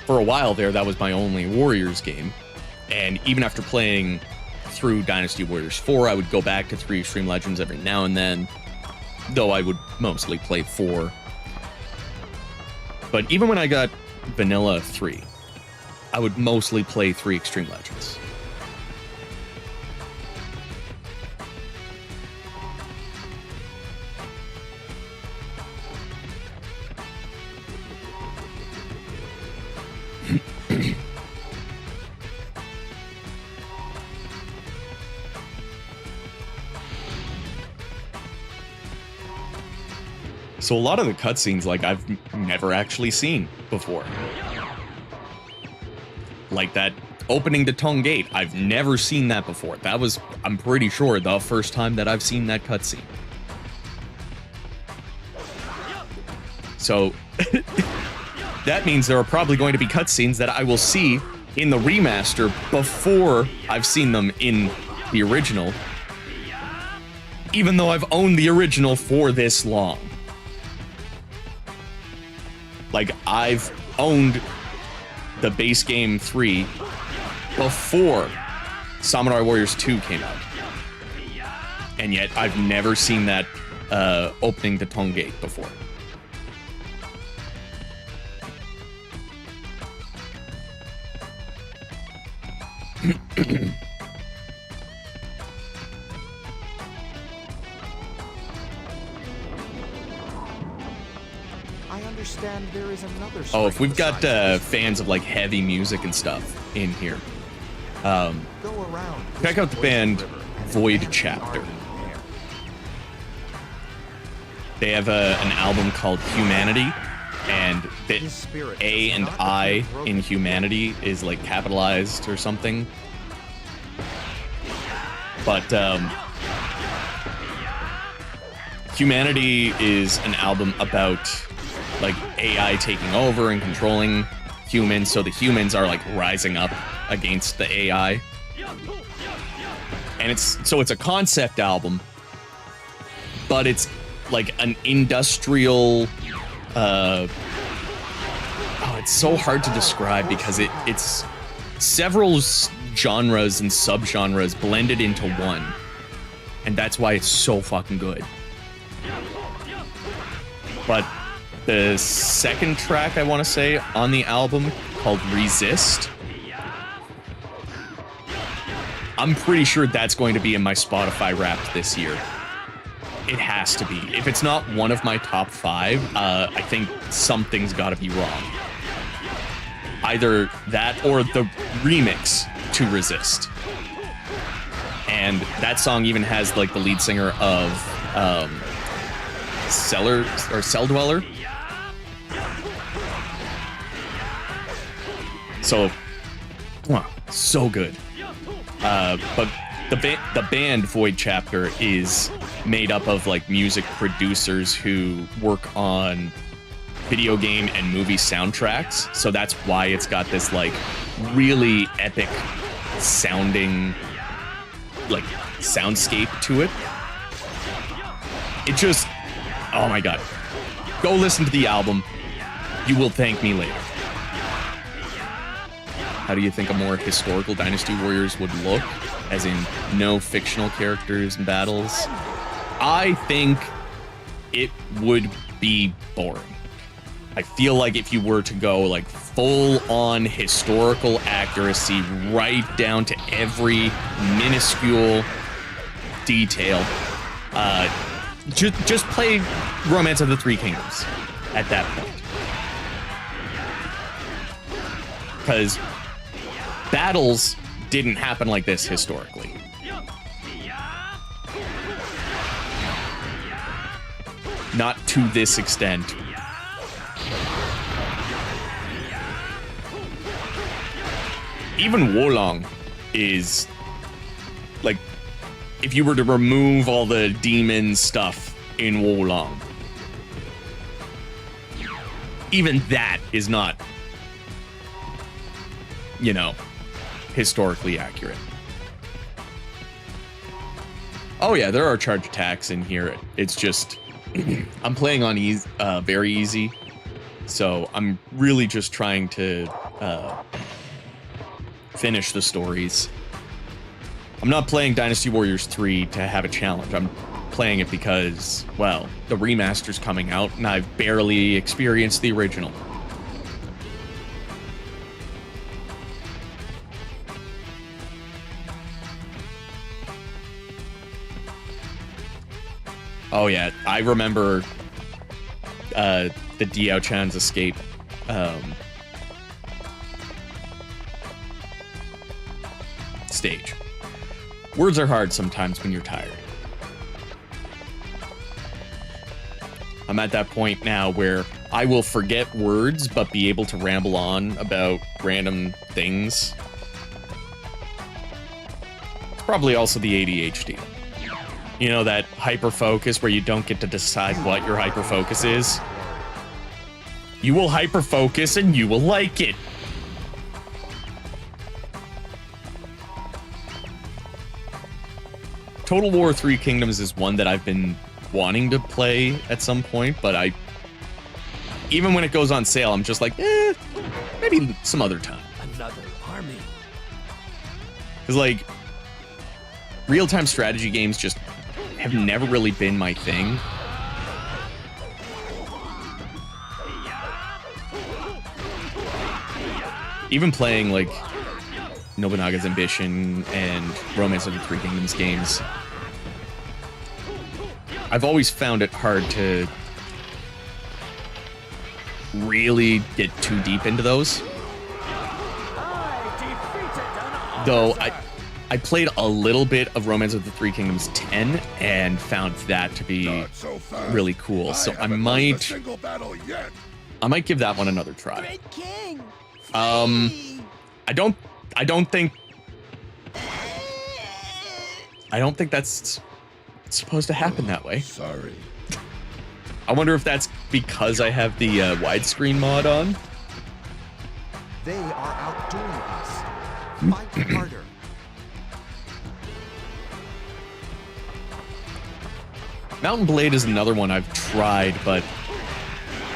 Speaker 1: for a while there, that was my only Warriors game. And even after playing through Dynasty Warriors 4, I would go back to 3 Extreme Legends every now and then, though I would mostly play 4. But even when I got Vanilla 3, I would mostly play 3 Extreme Legends. So a lot of the cutscenes, I've never actually seen before. Like that opening the Tongue Gate, I've never seen that before. That was, I'm pretty sure, the first time that I've seen that cutscene. So that means there are probably going to be cutscenes that I will see in the remaster before I've seen them in the original, even though I've owned the original for this long. Like, I've owned the base game 3 before Samurai Warriors 2 came out. And yet, I've never seen that opening to Tone Gate before.
Speaker 4: I understand there is another.
Speaker 1: Oh, if we've got fans of like heavy music and stuff in here,
Speaker 4: Go around.
Speaker 1: check out the band Void Chapter. They have an album called Humanity, and the A and I in Humanity is like capitalized or something. But Humanity is an album about like AI taking over and controlling humans, so the humans are like rising up against the AI. And it's a concept album, but it's like an industrial it's so hard to describe because it's several genres and subgenres blended into one, and that's why it's so fucking good. But the second track I want to say on the album, called Resist, I'm pretty sure that's going to be in my Spotify Wrapped this year. It has to be. If it's not one of my top 5, I think something's got to be wrong. Either that or the remix to Resist. And that song even has like the lead singer of Cell Dweller. So, so good. But the band Void Chapter is made up of like music producers who work on video game and movie soundtracks. So that's why it's got this like really epic sounding like soundscape to it. It just, oh my god. Go listen to the album. You will thank me later. How do you think a more historical Dynasty Warriors would look? As in, no fictional characters and battles? I think it would be boring. I feel like if you were to go like full-on historical accuracy right down to every minuscule detail, just play Romance of the Three Kingdoms at that point. Because battles didn't happen like this historically. Not to this extent. Even Wolong is like, if you were to remove all the demon stuff in Wolong, even that is not, you know, historically accurate. Oh yeah, there are charge attacks in here. It's just I'm playing on very easy, so I'm really just trying to finish the stories. I'm not playing Dynasty Warriors 3 to have a challenge. I'm playing it because, well, the remaster's coming out and I've barely experienced the original. Oh yeah, I remember the Diao Chan's escape. Stage. Words are hard sometimes when you're tired. I'm at that point now where I will forget words but be able to ramble on about random things. It's probably also the ADHD. You know, that hyper-focus where you don't get to decide what your hyper-focus is? You will hyper-focus and you will like it. Total War 3 Kingdoms is one that I've been wanting to play at some point, but even when it goes on sale, I'm just like, maybe some other time.
Speaker 8: Another army.
Speaker 1: Because, like, real-time strategy games just have never really been my thing. Even playing, like, Nobunaga's Ambition and Romance of the Three Kingdoms games, I've always found it hard to really get too deep into those. Though I played a little bit of Romance of the Three Kingdoms 10 and found that to be really cool. So I might give that one another try. I don't think that's supposed to happen that way.
Speaker 2: Sorry.
Speaker 1: I wonder if that's because I have the widescreen mod on.
Speaker 4: They are outdoing us. Fight harder.
Speaker 1: Mountain Blade is another one I've tried, but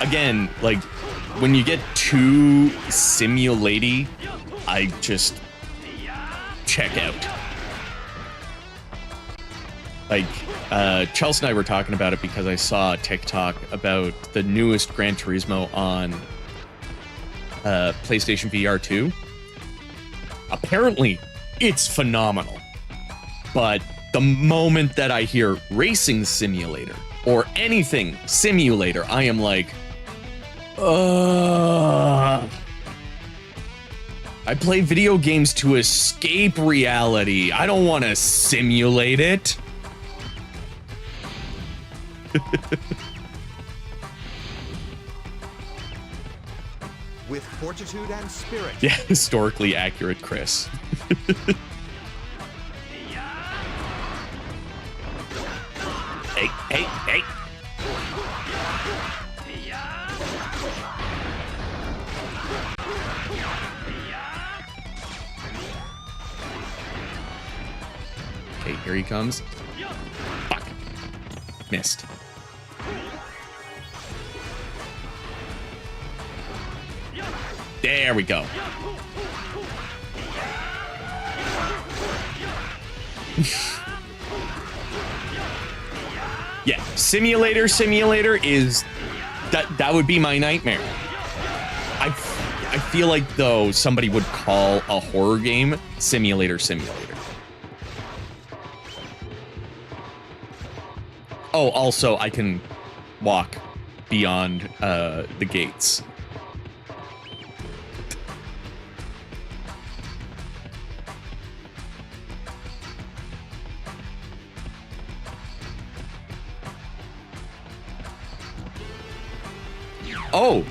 Speaker 1: again, like, when you get too simulaty, I just check out. Like, Chelsea and I were talking about it because I saw a TikTok about the newest Gran Turismo on PlayStation VR 2. Apparently, it's phenomenal. But the moment that I hear racing simulator or anything simulator, I am like, I play video games to escape reality. I don't want to simulate it.
Speaker 4: With fortitude and spirit.
Speaker 1: Yeah, historically accurate, Chris. Hey. Okay, here he comes. Fuck. Missed. There we go. Yeah, simulator is that would be my nightmare. I feel like, though, somebody would call a horror game simulator. Oh, also I can walk beyond the gates. Oh,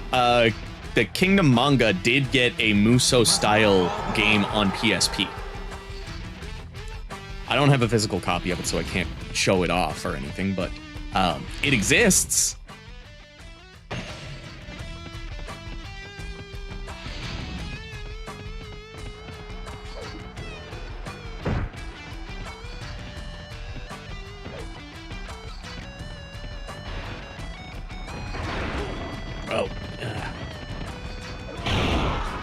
Speaker 1: the Kingdom manga did get a Muso-style game on PSP. I don't have a physical copy of it, so I can't show it off or anything, but it exists. Oh.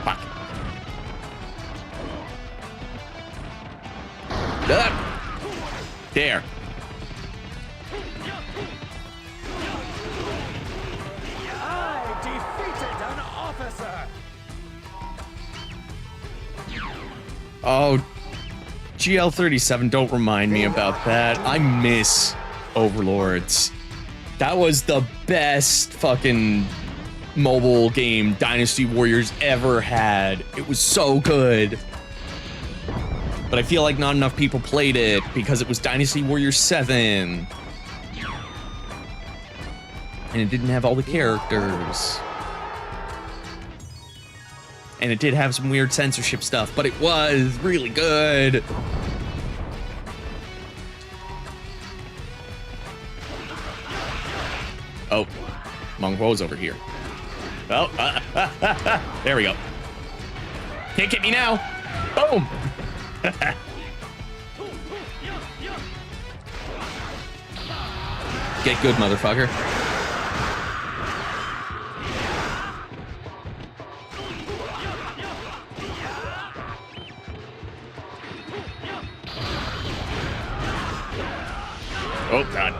Speaker 1: Fuck. There.
Speaker 3: I defeated an officer.
Speaker 1: Oh, GL37, don't remind me about that. I miss Overlords. That was the best fucking mobile game Dynasty Warriors ever had. It was so good. But I feel like not enough people played it because it was Dynasty Warriors 7. And it didn't have all the characters. And it did have some weird censorship stuff, but it was really good. Oh, Meng Huo's over here. Oh, there we go. Can't get me now. Boom. Get good, motherfucker. Oh, God.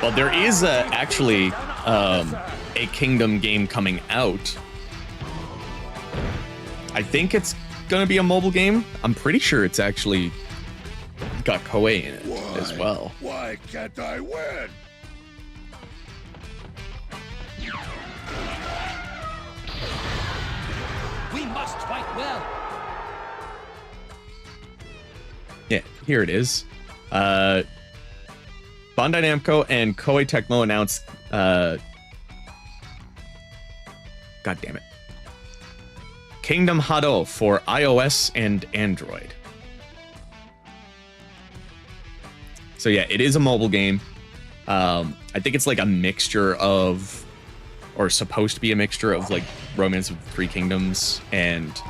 Speaker 1: Well, there is actually a Kingdom game coming out. I think it's gonna be a mobile game. I'm pretty sure it's actually got Koei in it as well.
Speaker 2: Why can't I win?
Speaker 3: We must fight well.
Speaker 1: Yeah, here it is. Bandai Namco and Koei Tecmo announced. God damn it. Kingdom Hado for iOS and Android. So yeah, it is a mobile game. I think it's like a mixture of, or supposed to be a mixture of like Romance of the Three Kingdoms and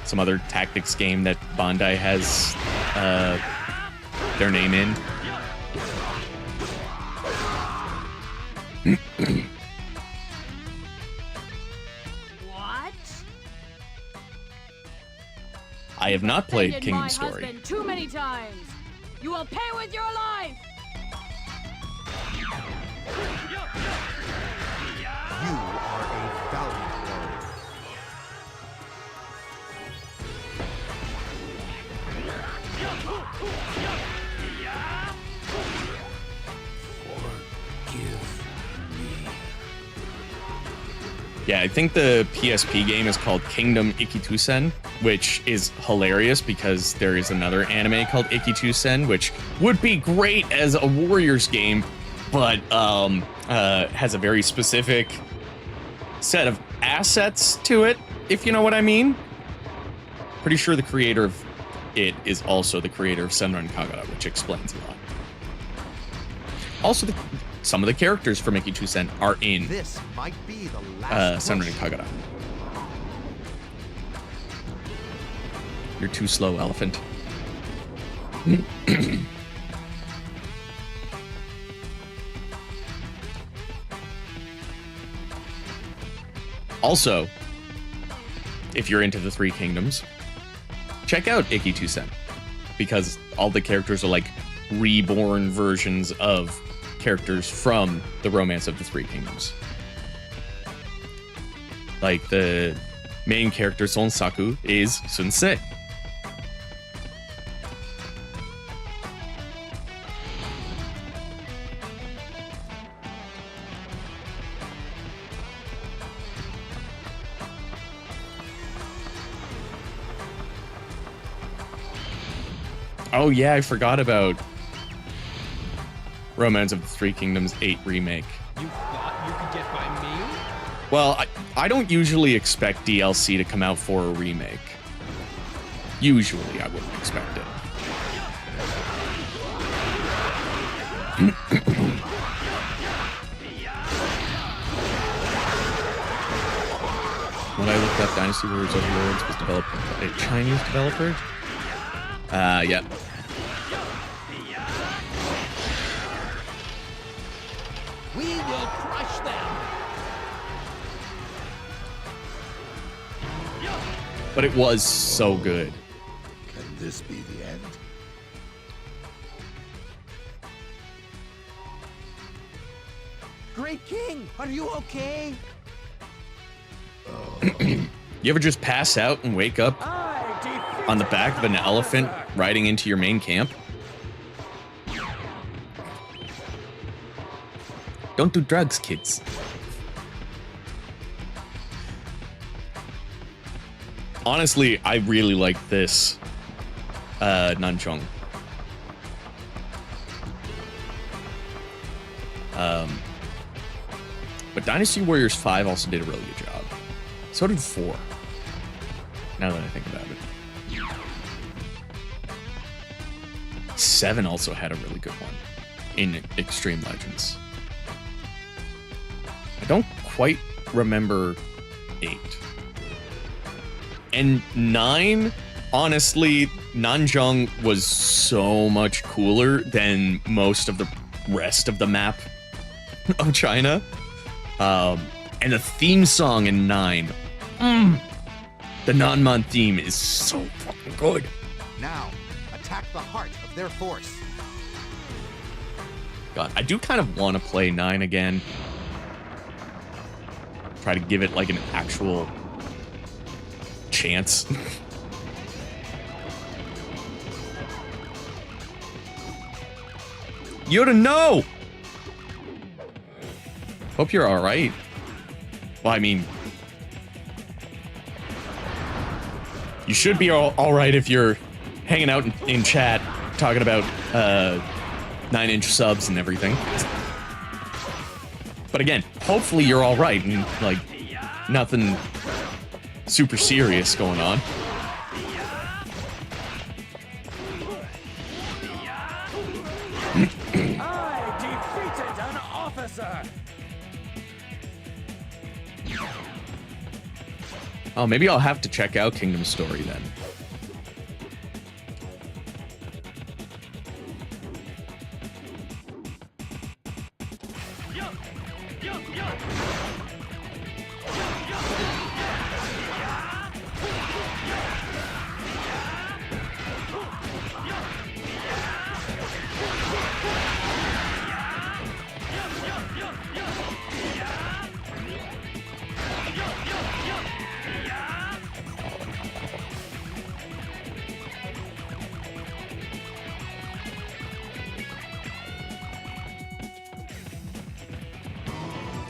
Speaker 1: some other tactics game that Bandai has their name in.
Speaker 9: What?
Speaker 1: I have not played
Speaker 9: Offended
Speaker 1: Kingdom
Speaker 9: my
Speaker 1: Story.
Speaker 9: husband too many times. You will pay with your life.
Speaker 4: You are a valiant warrior.
Speaker 1: Yeah, I think the PSP game is called Kingdom Ikitusen, which is hilarious because there is another anime called Ikitusen, which would be great as a Warriors game, but has a very specific set of assets to it, if you know what I mean. Pretty sure the creator of it is also the creator of Senran Kagura, which explains a lot. Also, some of the characters from Ikitusen are in
Speaker 4: This might be the last
Speaker 1: Senran
Speaker 4: push.
Speaker 1: Kagura. You're too slow, elephant. Also, if you're into the Three Kingdoms, check out Ikitusen, because all the characters are like reborn versions of characters from the Romance of the Three Kingdoms. Like the main character Sonsaku is Sunsei. Oh yeah, I forgot about Romance of the Three Kingdoms 8 remake.
Speaker 7: You thought you could get by me?
Speaker 1: Well, I don't usually expect DLC to come out for a remake. Usually, I wouldn't expect it. When I looked up, Dynasty Warriors Overlords was developed by a Chinese developer. Yeah.
Speaker 3: We will crush them.
Speaker 1: But it was so good.
Speaker 2: Can this be the end?
Speaker 4: Great King, are you okay?
Speaker 1: You ever just pass out and wake up on the back of an elephant riding into your main camp? Don't do drugs, kids. Honestly, I really like this Nanchong. But Dynasty Warriors 5 also did a really good job. So did 4. Now that I think about it. 7 also had a really good one in Extreme Legends. I don't quite remember 8. And 9 honestly, Nanjing was so much cooler than most of the rest of the map of China. And the theme song in 9, the Nanman theme is so fucking good.
Speaker 4: Now, attack the heart of their force.
Speaker 1: God, I do kind of want to play 9 again. Try to give it like an actual chance. Yoda, no! Hope you're alright. Well, I mean, you should be alright if you're hanging out in chat talking about 9-inch subs and everything. But again, hopefully you're alright and, like, nothing super serious going on.
Speaker 3: I defeated an officer.
Speaker 1: Oh, maybe I'll have to check out Kingdom Story then.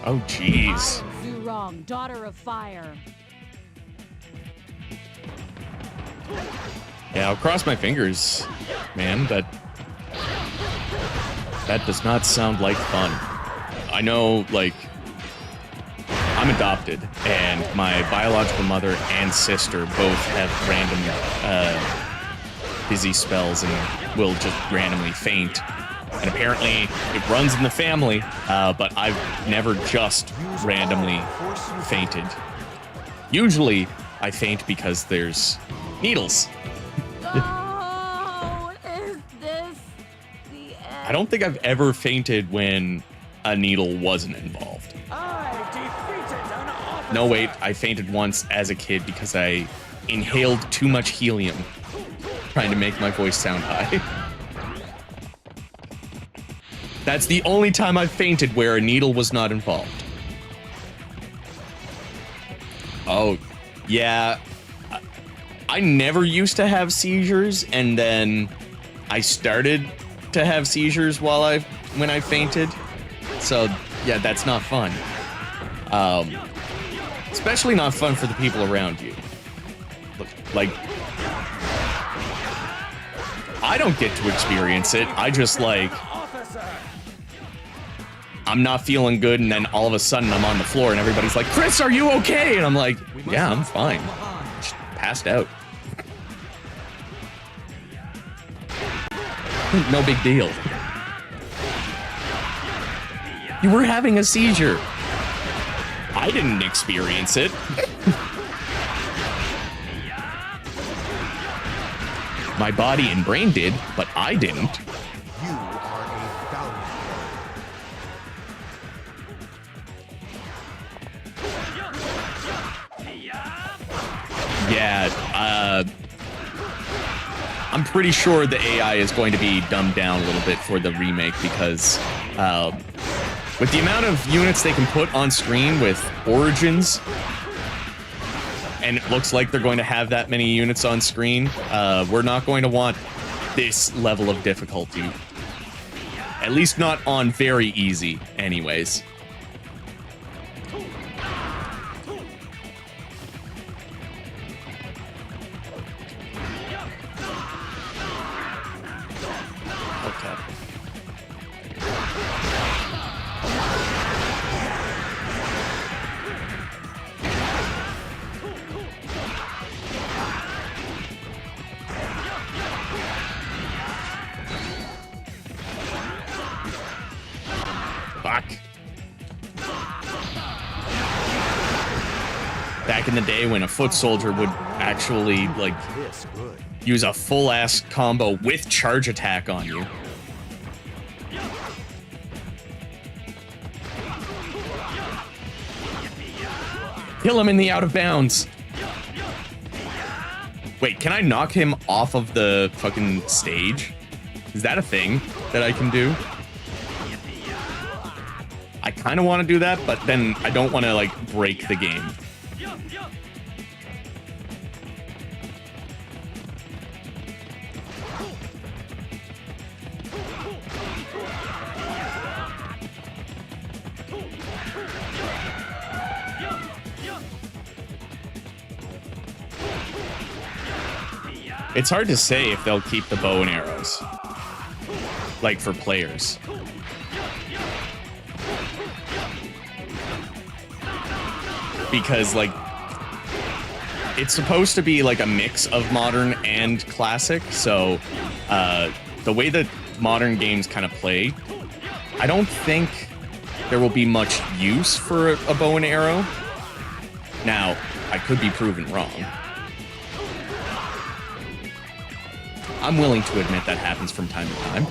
Speaker 1: Oh, jeez.
Speaker 9: Zurong, daughter of fire.
Speaker 1: Yeah, I'll cross my fingers, man, but that does not sound like fun. I know, like, I'm adopted, and my biological mother and sister both have random busy spells and will just randomly faint. And apparently it runs in the family, but I've never just randomly fainted. Usually I faint because there's needles.
Speaker 9: Oh, is this the end?
Speaker 1: I don't think I've ever fainted when a needle wasn't involved.
Speaker 3: I defeated an officer.
Speaker 1: No, wait, I fainted once as a kid because I inhaled too much helium, trying to make my voice sound high. That's the only time I've fainted where a needle was not involved. Oh, yeah. I never used to have seizures, and then I started to have seizures when I fainted. So, yeah, that's not fun. Especially not fun for the people around you. Like, I don't get to experience it. I just, like, I'm not feeling good, and then all of a sudden I'm on the floor, and everybody's like, Chris, are you okay? And I'm like, yeah, I'm fine. Just passed out. No big deal. You were having a seizure. I didn't experience it. My body and brain did, but I didn't.
Speaker 4: You are a valiant
Speaker 1: Yeah, I'm pretty sure the AI is going to be dumbed down a little bit for the remake because with the amount of units they can put on screen with Origins, and it looks like they're going to have that many units on screen, we're not going to want this level of difficulty. At least not on very easy, anyways. Okay. Fuck. Back in the day when a foot soldier would actually, like,
Speaker 4: This good.
Speaker 1: use a full-ass combo with charge attack on you. Kill him in the out of bounds. Wait, can I knock him off of the fucking stage? Is that a thing that I can do? I kind of want to do that, but then I don't want to, like, break the game. It's hard to say if they'll keep the bow and arrows, like, for players. Because, like, it's supposed to be, like, a mix of modern and classic, so, the way that modern games kind of play, I don't think there will be much use for a bow and arrow. Now, I could be proven wrong. I'm willing to admit that happens from time to time.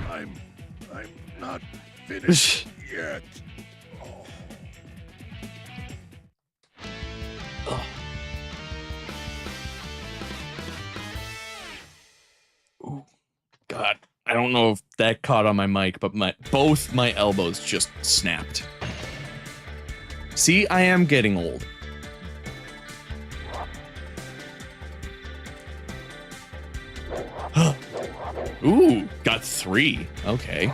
Speaker 2: I'm not finished yet.
Speaker 1: Ooh, God, I don't know if that caught on my mic, but both my elbows just snapped. See, I am getting old. Ooh, got 3. Okay.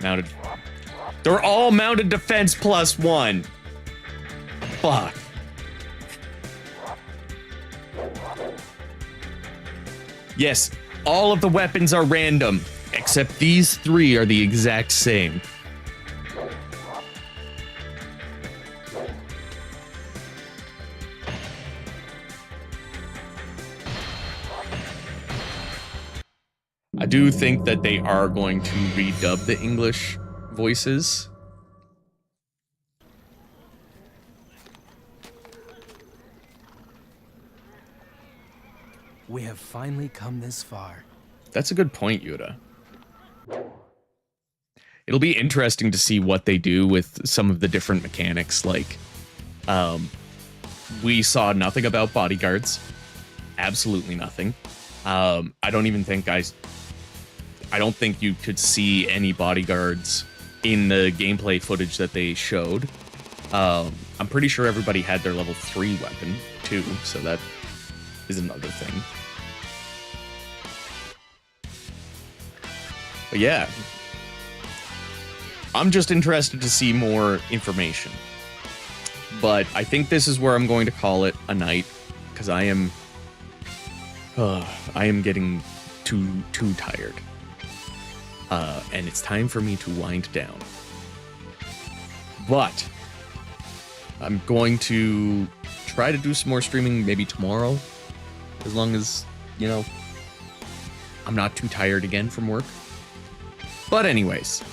Speaker 1: Mounted. They're all mounted defense +1. Fuck. Yes, all of the weapons are random, except these 3 are the exact same. I do think that they are going to redub the English voices.
Speaker 7: We have finally come this far.
Speaker 1: That's a good point, Yuta. It'll be interesting to see what they do with some of the different mechanics. Like, we saw nothing about bodyguards. Absolutely nothing. I don't even think I don't think you could see any bodyguards in the gameplay footage that they showed. I'm pretty sure everybody had their level 3 weapon, too, so that is another thing. But yeah, I'm just interested to see more information. But I think this is where I'm going to call it a night, because I am getting too tired. And it's time for me to wind down. But I'm going to try to do some more streaming maybe tomorrow, as long as, you know, I'm not too tired again from work. But anyways,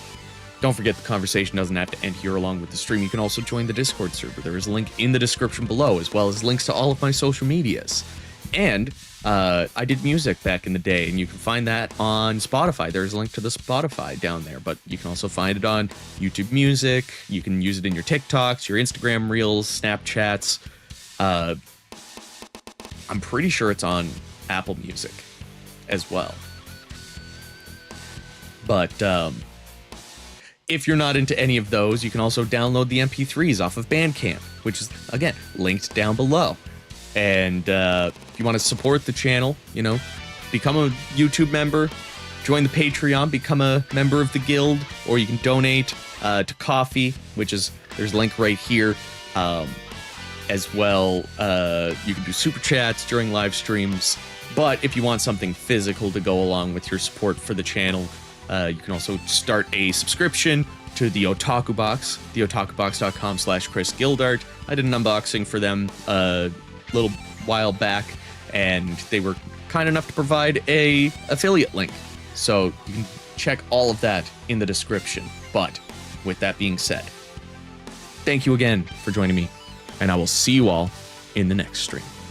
Speaker 1: don't forget the conversation doesn't have to end here along with the stream. You can also join the Discord server. There is a link in the description below, as well as links to all of my social medias. And I did music back in the day, and you can find that on Spotify. There's a link to the Spotify down there, but you can also find it on YouTube Music. You can use it in your TikToks, your Instagram Reels, Snapchats. I'm pretty sure it's on Apple Music as well. But if you're not into any of those, you can also download the MP3s off of Bandcamp, which is, again, linked down below. And if you want to support the channel, you know, become a YouTube member, join the Patreon, become a member of the guild, or you can donate to coffee, which is, there's a link right here. As well, you can do super chats during live streams. But if you want something physical to go along with your support for the channel, you can also start a subscription to the Otaku Box, theotakubox.com/Chris Gildart. I did an unboxing for them little while back, and they were kind enough to provide a affiliate link, so you can check all of that in the description. But with that being said, thank you again for joining me, and I will see you all in the next stream.